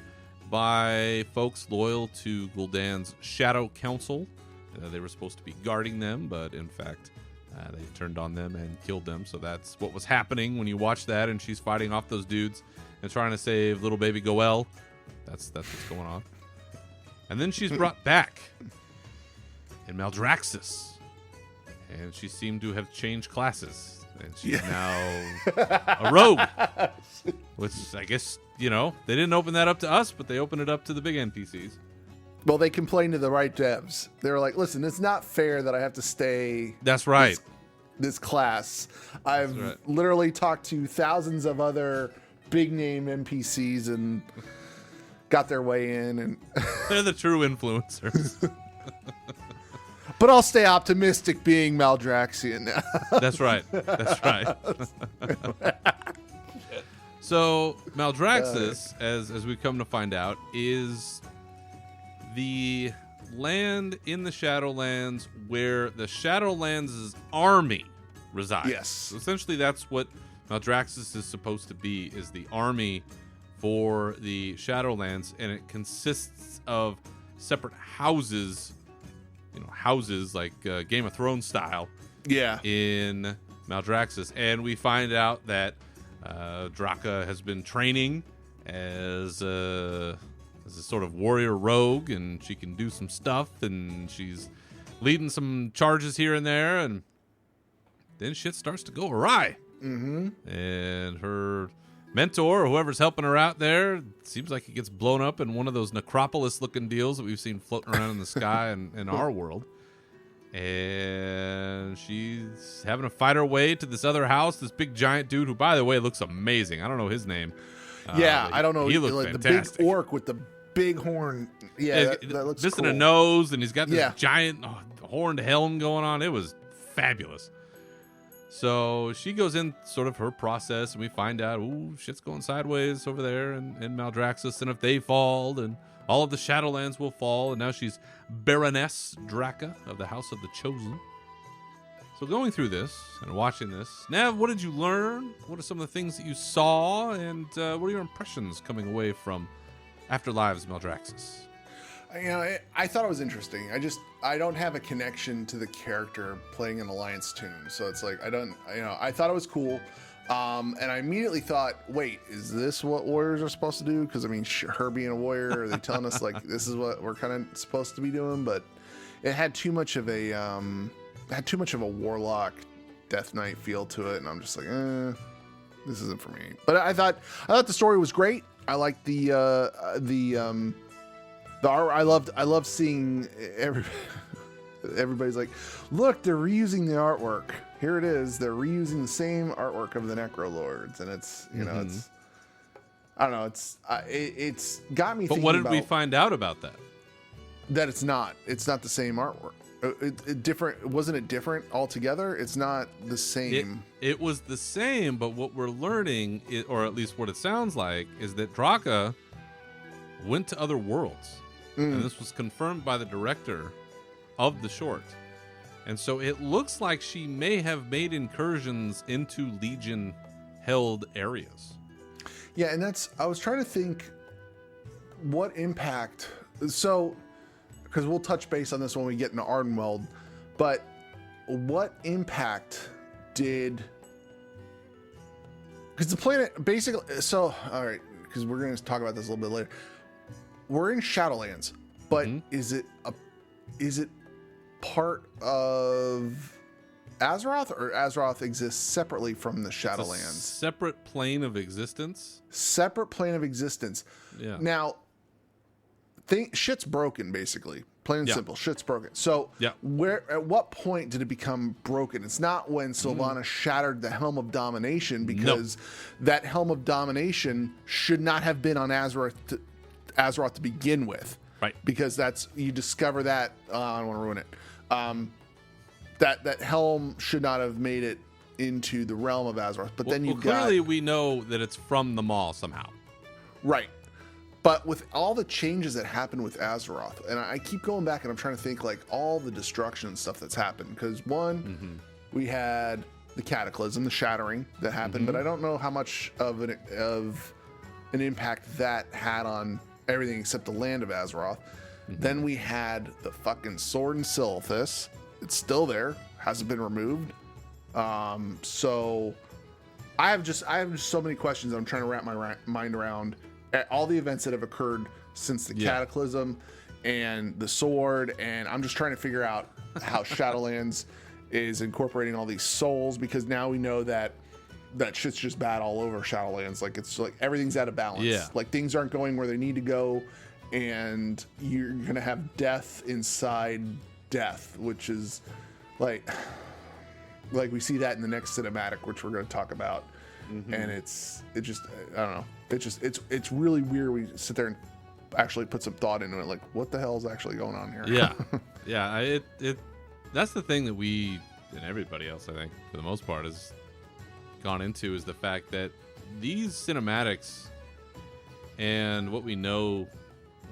by folks loyal to Gul'dan's Shadow Council. They were supposed to be guarding them, but in fact, they turned on them and killed them. So that's what was happening when you watch that, and she's fighting off those dudes and trying to save little baby Goel. That's what's going on. And then she's brought back in Maldraxxus, and she seemed to have changed classes, and she's now a rogue, which I guess, they didn't open that up to us, but they opened it up to the big NPCs. Well, they complained to the right devs. They were like, listen, it's not fair that I have to stay That's right. This class. I've literally talked to thousands of other big name NPCs and got their way in, and they're the true influencers. But I'll stay optimistic being Maldraxxian. That's right. So Maldraxxus, as we come to find out, is the land in the Shadowlands where the Shadowlands' army resides. Yes. So essentially, that's what Maldraxxus is supposed to be, is the army for the Shadowlands, and it consists of separate houses, houses like Game of Thrones style. Yeah. In Maldraxxus, and we find out that Draka has been training as a sort of warrior rogue, and she can do some stuff, and she's leading some charges here and there, and then shit starts to go awry. Mm-hmm. And her mentor, or whoever's helping her out there, seems like he gets blown up in one of those Necropolis-looking deals that we've seen floating around in the sky in our world. And she's having to fight her way to this other house, this big giant dude who, by the way, looks amazing. I don't know his name. I don't know. He looks like fantastic. The big orc with the big horn. Yeah, that looks missing cool. a nose, and he's got this giant horned helm going on. It was fabulous. So she goes in sort of her process, and we find out, ooh, shit's going sideways over there in Maldraxxus, and if they fall, then all of the Shadowlands will fall, and now she's Baroness Draka of the House of the Chosen. So going through this and watching this, Nav, what did you learn? What are some of the things that you saw, and what are your impressions coming away from Afterlives Maldraxxus? I thought it was interesting. I don't have a connection to the character playing an Alliance tune, so it's like I thought it was cool, and I immediately thought, wait, is this what warriors are supposed to do? Because I mean, her being a warrior, are they telling us like this is what we're kind of supposed to be doing? But it had too much of a warlock Death Knight feel to it, and I'm just like, this isn't for me. But I thought the story was great. I liked the art. I loved seeing everybody's like, look, they're reusing the artwork. Here it is. They're reusing the same artwork of the Necrolords, and it's it's I don't know. It's got me. But thinking what did we find out about that? That it's not the same artwork. Different, wasn't it different altogether? It's not the same. It was the same, but what we're learning, or at least what it sounds like, is that Draka went to other worlds. And this was confirmed by the director of the short. And so it looks like she may have made incursions into Legion-held areas. Yeah, and I was trying to think what impact... So, because we'll touch base on this when we get into Ardenweld, but what impact did... Because the planet, basically... So, all right, because we're going to talk about this a little bit later. We're in Shadowlands, but is it part of Azeroth, or Azeroth exists separately from the Shadowlands? Separate plane of existence. Separate plane of existence. Yeah. Now, shit's broken, basically. Plain and simple, shit's broken. So, at what point did it become broken? It's not when Sylvana shattered the Helm of Domination, because that Helm of Domination should not have been on Azeroth to begin with, right? Because you discover that I don't want to ruin it. That helm should not have made it into the realm of Azeroth. But then clearly we know that it's from the Maw somehow, right? But with all the changes that happened with Azeroth, and I keep going back and I'm trying to think like all the destruction and stuff that's happened. Because we had the Cataclysm, the Shattering that happened, but I don't know how much of an impact that had on everything except the land of Azeroth. Then we had the fucking Sword and Silithus. It's still there, hasn't been removed. So I have just so many questions that I'm trying to wrap my mind around all the events that have occurred since the Cataclysm and the Sword, and I'm just trying to figure out how Shadowlands is incorporating all these souls, because now we know that shit's just bad all over Shadowlands. Like, it's like everything's out of balance. Yeah. Like, things aren't going where they need to go, and you're gonna have death inside death, which is like we see that in the next cinematic, which we're going to talk about. And it just I don't know. It's really weird. We sit there and actually put some thought into it. Like, what the hell is actually going on here? Yeah, yeah. That's the thing that we and everybody else, I think, for the most part, has gone into, is the fact that these cinematics and what we know,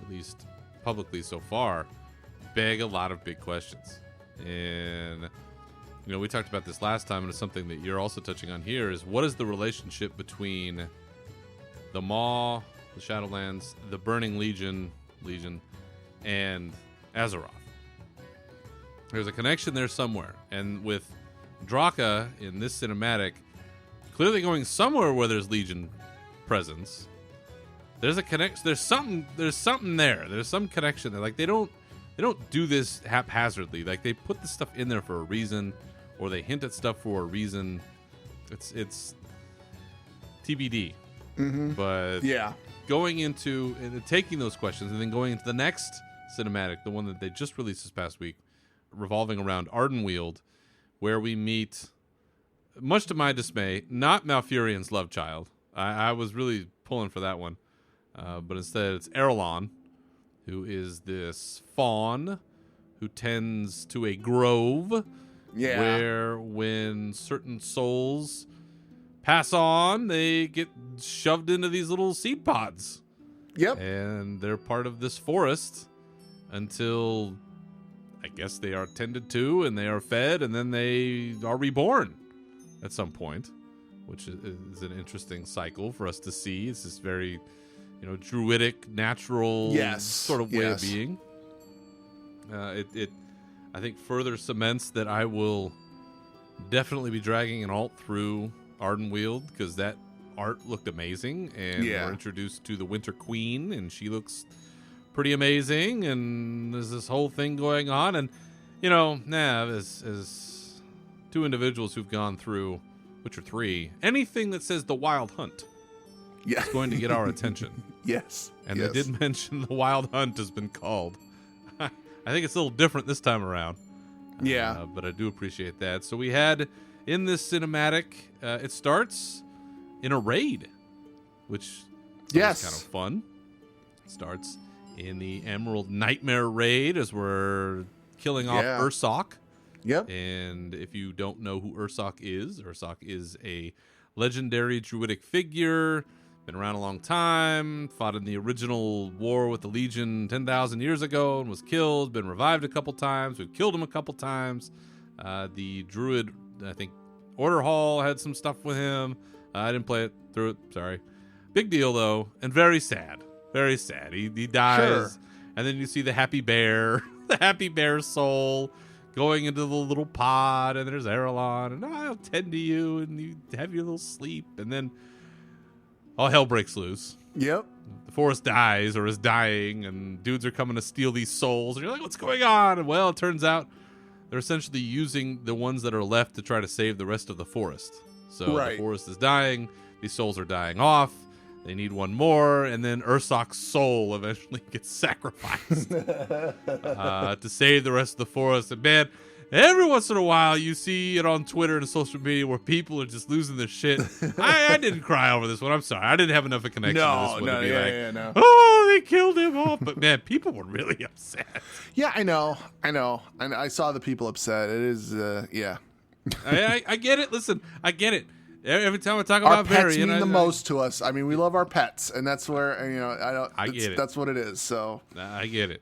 at least publicly so far, beg a lot of big questions. And we talked about this last time, and it's something that you're also touching on here, is what is the relationship between the Maw, the Shadowlands, the Burning Legion, and Azeroth? There's a connection there somewhere. And with Draka in this cinematic clearly going somewhere where there's Legion presence, there's a connection. There's something there. There's some connection there. Like, they don't do this haphazardly. Like, they put this stuff in there for a reason, or they hint at stuff for a reason. It's TBD. But going into and taking those questions and then going into the next cinematic, the one that they just released this past week, revolving around Ardenweald, where we meet, much to my dismay, not Malfurion's love child. I was really pulling for that one. But instead it's Erelon, who is this faun who tends to a grove Yeah. Where when certain souls pass on, they get shoved into these little seed pods. Yep. And they're part of this forest until, I guess, they are tended to and they are fed, and then they are reborn at some point, which is an interesting cycle for us to see. It's this very, druidic, natural sort of way of being. It I think further cements that I will definitely be dragging an alt through Ardenweald, because that art looked amazing, and we're introduced to the Winter Queen, and she looks pretty amazing, and there's this whole thing going on, and as two individuals who've gone through Witcher 3, anything that says the Wild Hunt is going to get our attention. Yes. And they did mention the Wild Hunt has been called. I think it's a little different this time around. Yeah. But I do appreciate that. So we had in this cinematic, it starts in a raid, which is kind of fun. It starts in the Emerald Nightmare raid as we're killing off Ursoc. Yep. And if you don't know who Ursoc is a legendary druidic figure. Been around a long time, fought in the original war with the Legion 10,000 years ago and was killed, been revived a couple times. We've killed him a couple times. The druid, I think, Order Hall had some stuff with him. I didn't play it through it, sorry. Big deal, though, and very sad. Very sad. He dies, and then you see the happy bear, the happy bear soul going into the little pod, and there's Erelon, and I'll tend to you, and you have your little sleep, and then all hell breaks loose. Yep. The forest dies or is dying, and dudes are coming to steal these souls. And you're like, what's going on? And well, it turns out they're essentially using the ones that are left to try to save the rest of the forest. So the forest is dying. These souls are dying off. They need one more. And then Ursoc's soul eventually gets sacrificed to save the rest of the forest. And man, every once in a while, you see it on Twitter and social media where people are just losing their shit. I didn't cry over this one. I'm sorry. I didn't have enough of a connection to this one to be like, oh, they killed him off. But man, people were really upset. Yeah, I know. And I saw the people upset. It is, I get it. Listen, I get it. Every time I talk about pets mean the most to us. I mean, we love our pets, and that's where I get it. That's what it is. So I get it.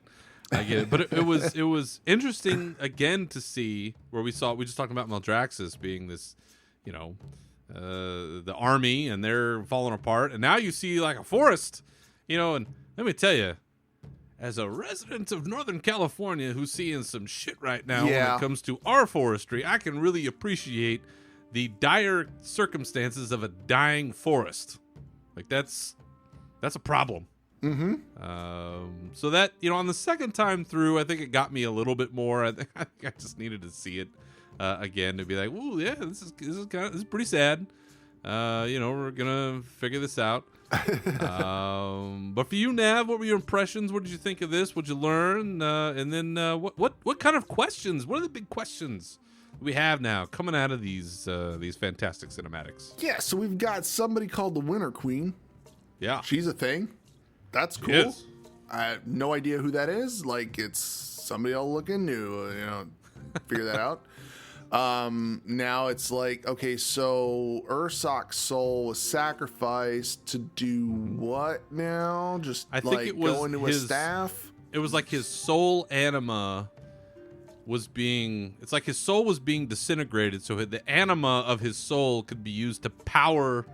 But it was interesting again to see where we just talked about Maldraxxus being this, the army, and they're falling apart, and now you see like a forest, and let me tell you, as a resident of Northern California who's seeing some shit right now when it comes to our forestry, I can really appreciate the dire circumstances of a dying forest. Like that's a problem. Mm-hmm. So that, on the second time through, I think it got me a little bit more. I think I just needed to see it again to be like, ooh, yeah, this is pretty sad. We're gonna figure this out. But for you, Nav, what were your impressions? What did you think of this? What'd you learn? And then what kind of questions? What are the big questions we have now coming out of these fantastic cinematics? Yeah, so we've got somebody called the Winter Queen. Yeah, she's a thing. That's cool. I have no idea who that is. Like, it's somebody I'll look into, figure that out. Now it's like, okay, so Ursoc's soul was sacrificed to do what now? Just I think it was go into a staff? It was like his soul anima was being, it's like his soul was being disintegrated, so the anima of his soul could be used to power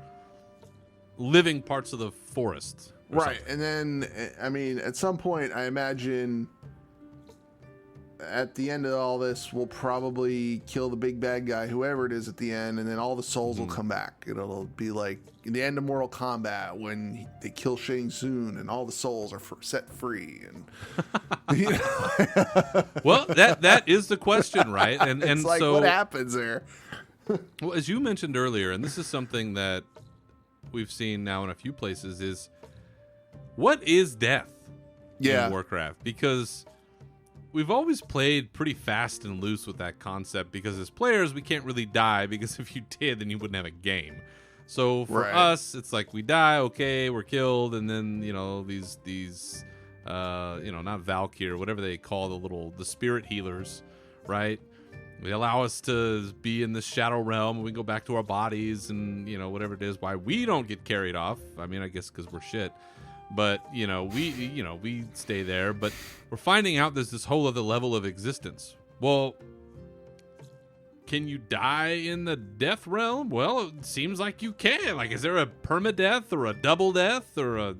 living parts of the forest. Right. And then, I mean, at some point, I imagine at the end of all this, we'll probably kill the big bad guy, whoever it is at the end, and then all the souls will come back. It'll be like in the end of Mortal Kombat when they kill Shang Tsung and all the souls are set free. And well, that is the question, right? And it's like, so what happens there? Well, as you mentioned earlier, and this is something that we've seen now in a few places, is what is death in Warcraft? Because we've always played pretty fast and loose with that concept, because as players, we can't really die, because if you did, then you wouldn't have a game. So for us, it's like we die, okay, we're killed, and then, these not Valkyr, whatever they call the spirit healers, right? They allow us to be in the shadow realm. We go back to our bodies and, whatever it is, why we don't get carried off. I mean, I guess because we're shit. But, we stay there. But we're finding out there's this whole other level of existence. Well, can you die in the death realm? Well, it seems like you can. Like, is there a permadeath or a double death or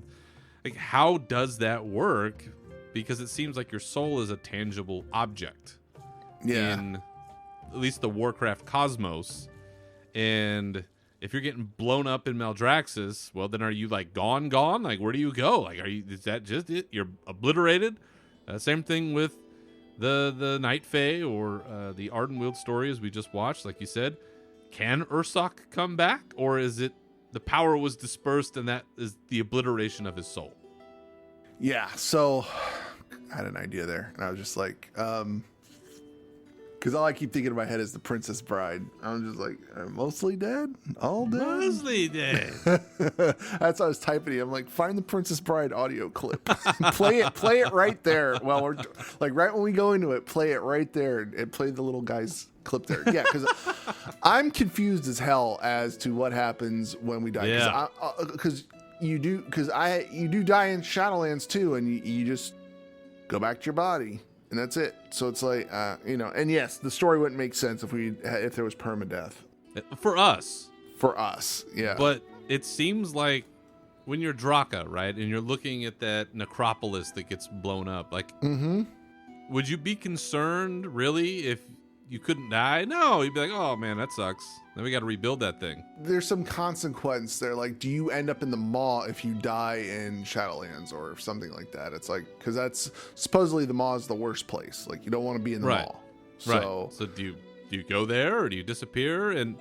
how does that work? Because it seems like your soul is a tangible object. Yeah. In at least the Warcraft cosmos. And if you're getting blown up in Maldraxxus, well, then are you gone? Like, where do you go? Like, is that just it? You're obliterated? Same thing with the Night Fae or the Ardenweald story as we just watched, like you said. Can Ursoc come back? Or is it the power was dispersed and that is the obliteration of his soul? Yeah, so I had an idea there. And I was just like, because all I keep thinking in my head is the Princess Bride. I'm just like, mostly dead? All dead? Mostly dead. That's what I was typing it. I'm like, find the Princess Bride audio clip. play it right there. Well, we're right when we go into it, play it right there and play the little guy's clip there. Yeah, because I'm confused as hell as to what happens when we die. Yeah. Because you do die in Shadowlands too, and you just go back to your body. And that's it. So it's like, and yes, the story wouldn't make sense if there was permadeath. For us. Yeah. But it seems like when you're Draka, right, and you're looking at that necropolis that gets blown up, would you be concerned, really, if you couldn't die? No, you'd be like, oh, man, that sucks. Then we got to rebuild that thing. There's some consequence there. Like, do you end up in the maw if you die in Shadowlands or something like that? It's like, because that's supposedly the maw is the worst place. Like, you don't want to be in the maw. So do you go there or do you disappear? And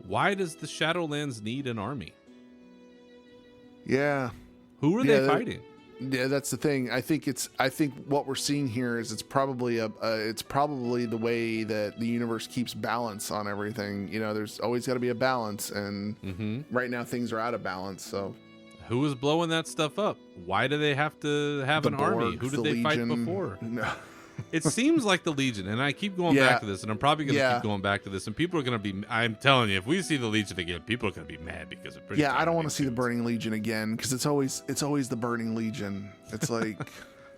why does the Shadowlands need an army? Yeah. Who are they fighting? Yeah, that's the thing. I think what we're seeing here is it's probably the way that the universe keeps balance on everything. There's always got to be a balance, and right now things are out of balance. So, who is blowing that stuff up? Why do they have to have an army? Who did they fight before? No. It seems like the Legion, and I keep going back to this, and I'm probably going to keep going back to this, and people are going to be, I'm telling you, if we see the Legion again, people are going to be mad because it's pretty. Yeah, I don't want to see the Burning Legion again because it's always the Burning Legion. It's like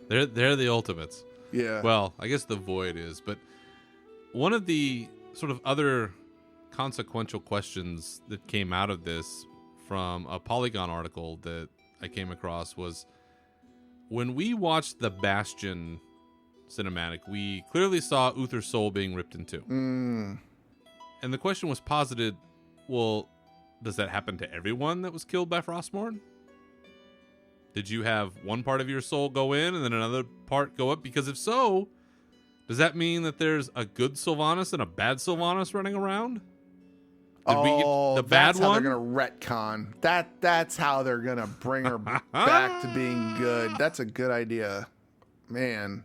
they're the ultimates. Yeah. Well, I guess the Void is, but one of the sort of other consequential questions that came out of this from a Polygon article that I came across was when we watched the Bastion cinematic, we clearly saw Uther's soul being ripped in two. And the question was posited, well, does that happen to everyone that was killed by Frostmourne? Did you have one part of your soul go in and then another part go up? Because if so, does that mean that there's a good Sylvanas and a bad Sylvanas running around? Did we get the bad that's how one? They're gonna retcon. That's how they're gonna bring her back to being good. That's a good idea, man.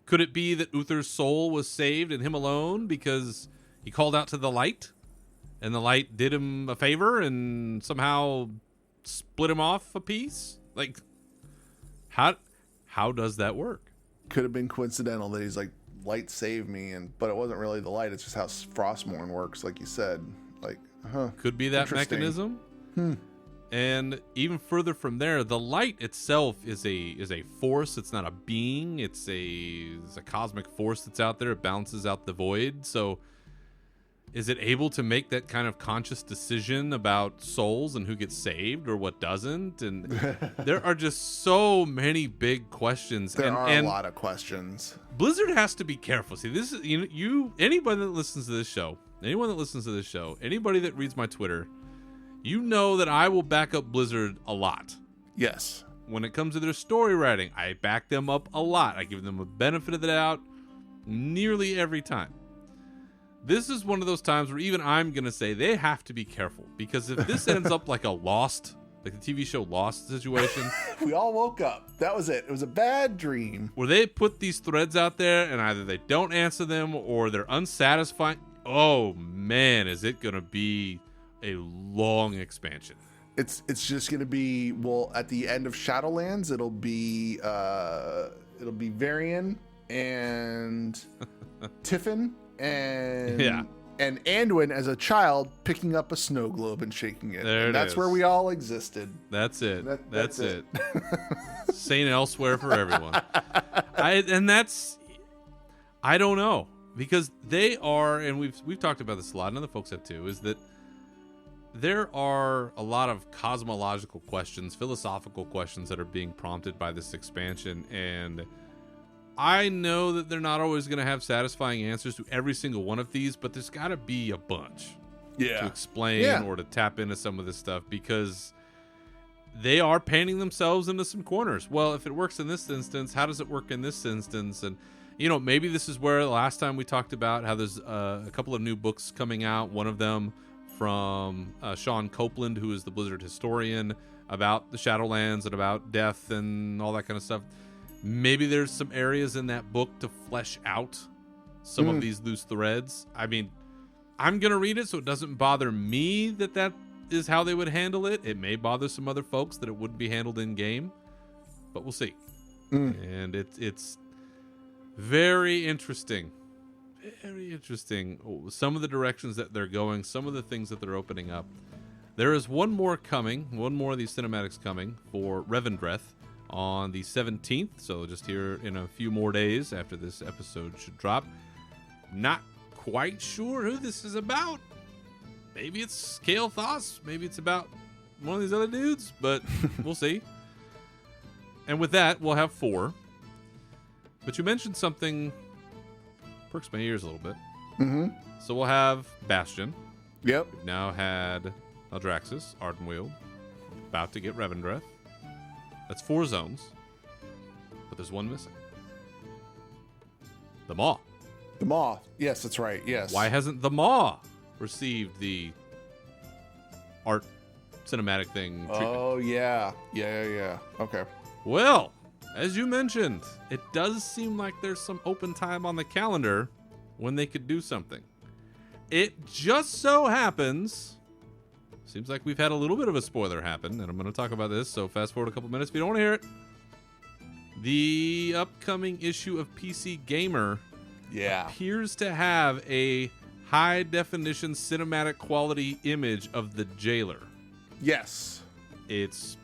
Could it be that Uther's soul was saved and him alone because he called out to the light and the light did him a favor and somehow split him off a piece? Like, how does that work? Could have been coincidental that he's like, light saved me, but it wasn't really the light. It's just how Frostmourne works, like you said. Like, could be that mechanism. And even further from there, the light itself is a force. It's not a being. It's a cosmic force that's out there. It balances out the void. So is it able to make that kind of conscious decision about souls and who gets saved or what doesn't? And there are just so many big questions. There are a lot of questions. Blizzard has to be careful. See, this is anybody that listens to this show, anybody that reads my Twitter, you know that I will back up Blizzard a lot. Yes. When it comes to their story writing, I back them up a lot. I give them a benefit of the doubt nearly every time. This is one of those times where even I'm going to say they have to be careful, because if this ends up like a Lost, like the TV show Lost situation. We all woke up. That was it. It was a bad dream. Where they put these threads out there and either they don't answer them or they're unsatisfied. Oh, man, is it going to be a long expansion. It's just gonna be, well, at the end of Shadowlands it'll be Varian and Tiffin and Anduin as a child picking up a snow globe and shaking it. There and that's where we all existed. That's it. That's it. Sane elsewhere for everyone. I don't know, because they are, and we've talked about this a lot, and other folks have too, is that there are a lot of cosmological questions, philosophical questions that are being prompted by this expansion, and I know that they're not always going to have satisfying answers to every single one of these, but there's got to be a bunch to explain or to tap into some of this stuff, because they are painting themselves into some corners. Well, if it works in this instance, how does it work in this instance? And, maybe this is where the last time we talked about how there's a couple of new books coming out, one of them from Sean Copeland, who is the Blizzard historian, about the Shadowlands and about death and all that kind of stuff. Maybe there's some areas in that book to flesh out some of these loose threads. I mean, I'm going to read it so it doesn't bother me that is how they would handle it. It may bother some other folks that it wouldn't be handled in game, but we'll see. And it's very interesting. Very interesting. Some of the directions that they're going, some of the things that they're opening up. There is one more of these cinematics coming for Revendreth on the 17th, so just here in a few more days after this episode should drop. Not quite sure who this is about. Maybe it's Kale Thos, maybe it's about one of these other dudes, but we'll see. And with that, we'll have 4. But you mentioned something perks my ears a little bit. So we'll have Bastion. Yep. We've now had Eldraxis, Ardenweald, about to get Revendreth. That's 4 zones, but there's one missing. The Maw. The Maw. Yes, that's right. Yes. Why hasn't the Maw received the art cinematic thing treatment? Oh, yeah. Okay. Well, as you mentioned, it does seem like there's some open time on the calendar when they could do something. It just so happens... Seems like we've had a little bit of a spoiler happen, and I'm going to talk about this, so fast forward a couple minutes if you don't want to hear it. The upcoming issue of PC Gamer appears to have a high-definition cinematic quality image of the Jailer. Yes. It's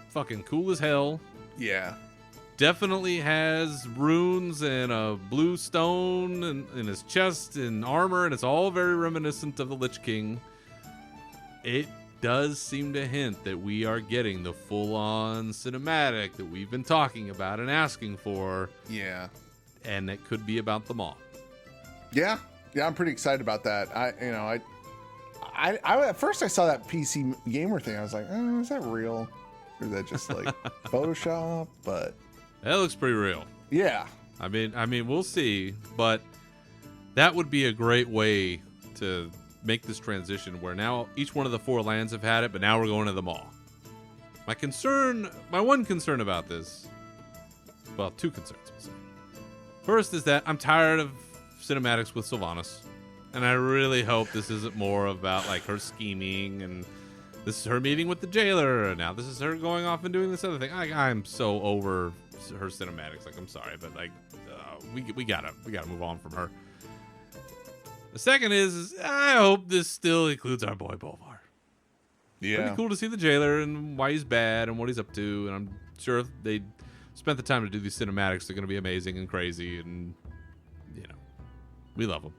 fucking cool as hell. Yeah. Definitely has runes and a blue stone in his chest and armor, and it's all very reminiscent of the Lich King. It does seem to hint that we are getting the full-on cinematic that we've been talking about and asking for. Yeah. And it could be about the Maw. Yeah. Yeah, I'm pretty excited about that. I at first I saw that PC Gamer thing. I was like, is that real? Or is that just like Photoshop? But that looks pretty real. Yeah. I mean, we'll see, but that would be a great way to make this transition where now each one of the 4 lands have had it, but now we're going to the Maw. My one concern about this, well, 2 concerns, I'll say. First is that I'm tired of cinematics with Sylvanas, and I really hope this isn't more about like her scheming and this is her meeting with the Jailer, and now this is her going off and doing this other thing. I'm so over her cinematics. Like, I'm sorry, but like, we gotta move on from her. The second is I hope this still includes our boy Bolvar. Yeah. Pretty cool to see the Jailer and why he's bad and what he's up to. And I'm sure if they spent the time to do these cinematics, they're going to be amazing and crazy. And, we love them.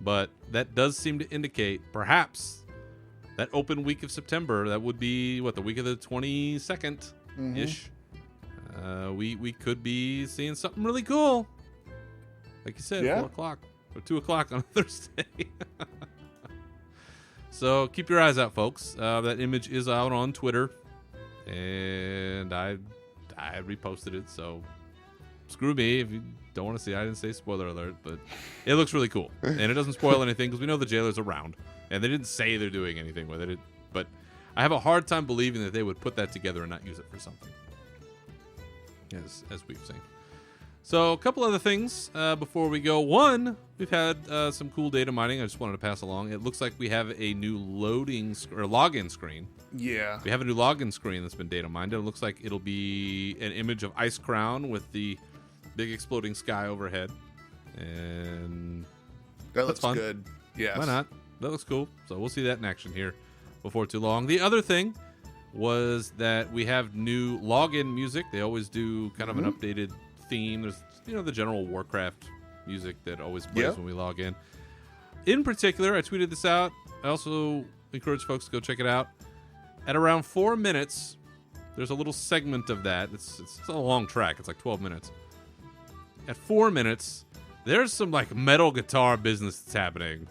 But that does seem to indicate perhaps that open week of September, that would be, the week of the 22nd-ish. We could be seeing something really cool. Like you said, 4 o'clock. Or 2 o'clock on a Thursday. So keep your eyes out, folks. That image is out on Twitter. And I reposted it, so screw me if you don't want to see it. I didn't say spoiler alert, but it looks really cool. And it doesn't spoil anything because we know the Jailer's around. And they didn't say they're doing anything with it. But I have a hard time believing that they would put that together and not use it for something. As we've seen. So a couple other things before we go. One, we've had some cool data mining. I just wanted to pass along. It looks like we have a new login screen. Yeah. We have a new login screen that's been data mined. It looks like it'll be an image of Ice Crown with the big exploding sky overhead. And That looks fun. good. Yes. Why not? That looks cool. So we'll see that in action here before too long. The other thing was that we have new login music. They always do kind of an updated theme. There's, the general Warcraft music that always plays when we log in. In particular, I tweeted this out. I also encourage folks to go check it out. At around 4 minutes, there's a little segment of that. It's a long track. It's like 12 minutes. At 4 minutes, there's some like metal guitar business that's happening,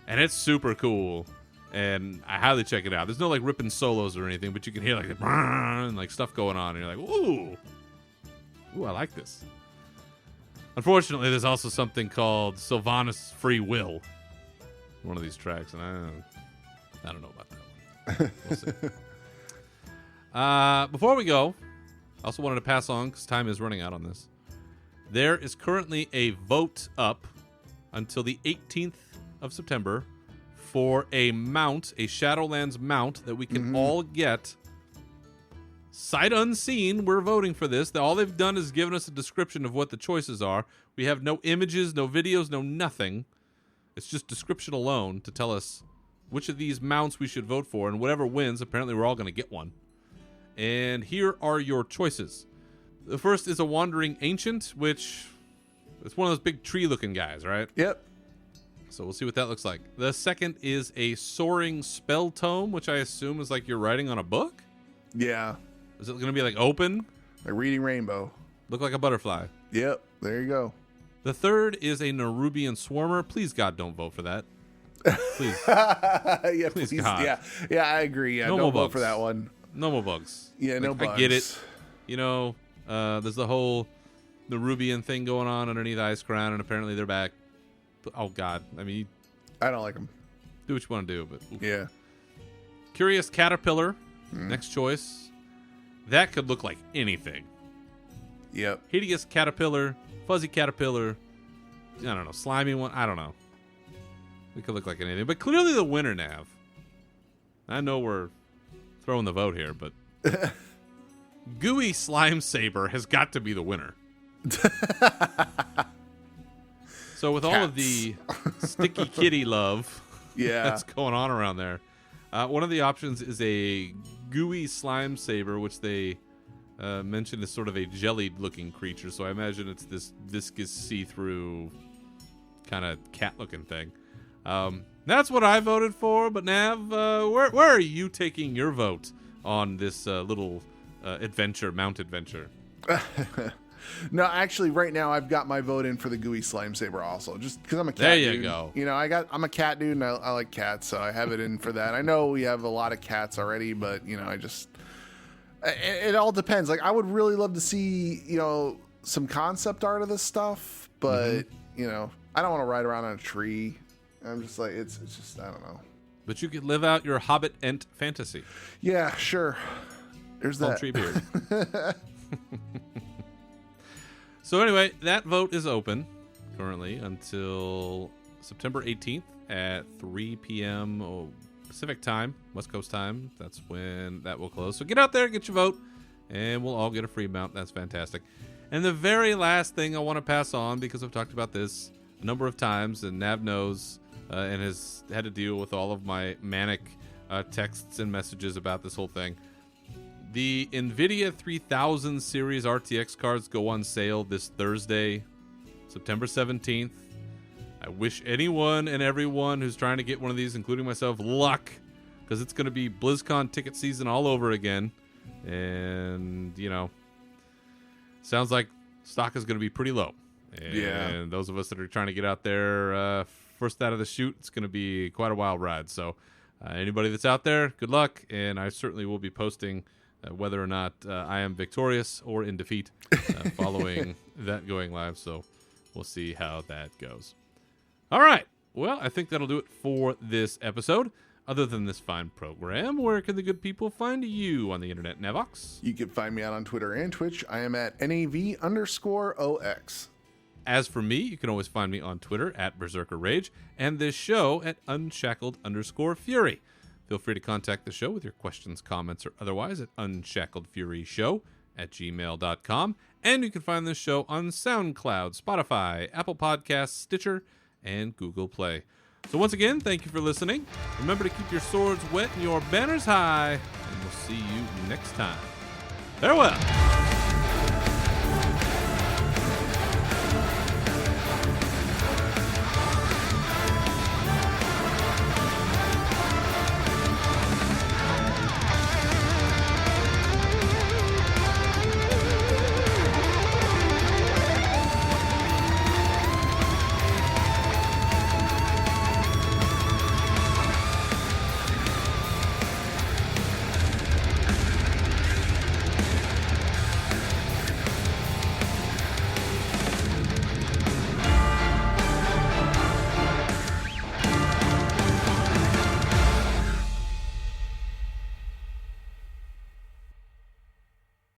and it's super cool. And I highly check it out. There's no like ripping solos or anything, but you can hear like the and like stuff going on, and you're like, ooh, I like this. Unfortunately, there's also something called Sylvanas Free Will, one of these tracks, and I don't know about that one. We'll see. Before we go, I also wanted to pass on, because time is running out on this. There is currently a vote up until the 18th of September for a mount, a Shadowlands mount that we can all get. Sight unseen, we're voting for this. All they've done is given us a description of what the choices are. We have no images, no videos, no nothing. It's just description alone to tell us which of these mounts we should vote for, and whatever wins, apparently we're all going to get one. And here are your choices. The first is a Wandering Ancient, which is one of those big tree-looking guys, right? Yep. So we'll see what that looks like. The second is a Soaring Spell Tome, which I assume is like you're writing on a book? Yeah. Is it going to be like open? Like Reading Rainbow. Look like a butterfly. Yep. There you go. The third is a Nerubian Swarmer. Please, God, don't vote for that. Please. Yeah, Please, God. Yeah, I agree. Yeah, No don't more vote bugs. for that one. No more bugs. Yeah, no bugs. I get it. There's the whole Nerubian thing going on underneath Ice Crown, and apparently they're back. Oh, God. I mean, I don't like them. do what you want to do, but oof. Yeah. Curious Caterpillar, next choice. That could look like anything. Yep. Hideous Caterpillar, Fuzzy Caterpillar, I don't know, Slimy one, I don't know. It could look like anything. But clearly the winner, Nav. I know we're throwing the vote here, but Gooey Slime Saber has got to be the winner. So with all of the sticky kitty love that's going on around there, one of the options is a Gooey Slime Saber, which they mentioned is sort of a jellied-looking creature. So I imagine it's this viscous, see-through kind of cat-looking thing. That's what I voted for. But Nav, where are you taking your vote on this little mount adventure? No, actually, right now I've got my vote in for the Gooey Slime Saber also, just because I'm a cat there dude. You go. I'm a cat dude, and I like cats, so I have it in for that. I know we have a lot of cats already, but it all depends. Like, I would really love to see some concept art of this stuff, but I don't want to ride around on a tree. I'm just like, it's just, I don't know. But you could live out your Hobbit Ent fantasy. Yeah, sure. There's that. Tree beard. So anyway, that vote is open currently until September 18th at 3 p.m. Pacific time, West Coast time. That's when that will close. So get out there, get your vote, and we'll all get a free mount. That's fantastic. And the very last thing I want to pass on, because I've talked about this a number of times, and Nav knows and has had to deal with all of my manic texts and messages about this whole thing. The NVIDIA 3000 series RTX cards go on sale this Thursday, September 17th. I wish anyone and everyone who's trying to get one of these, including myself, luck, because it's going to be BlizzCon ticket season all over again. And, sounds like stock is going to be pretty low. And those of us that are trying to get out there first out of the chute, it's going to be quite a wild ride. So anybody that's out there, good luck. And I certainly will be posting whether or not I am victorious or in defeat following that going live. So we'll see how that goes. All right. Well, I think that'll do it for this episode. Other than this fine program, where can the good people find you on the internet, Navox? You can find me out on Twitter and Twitch. I am at NAV_OX. As for me, you can always find me on Twitter at Berserker Rage and this show at Unshackled_Fury. Feel free to contact the show with your questions, comments, or otherwise at UnshackedFuryShow @gmail.com. And you can find this show on SoundCloud, Spotify, Apple Podcasts, Stitcher, and Google Play. So once again, thank you for listening. Remember to keep your swords wet and your banners high, and we'll see you next time. Farewell.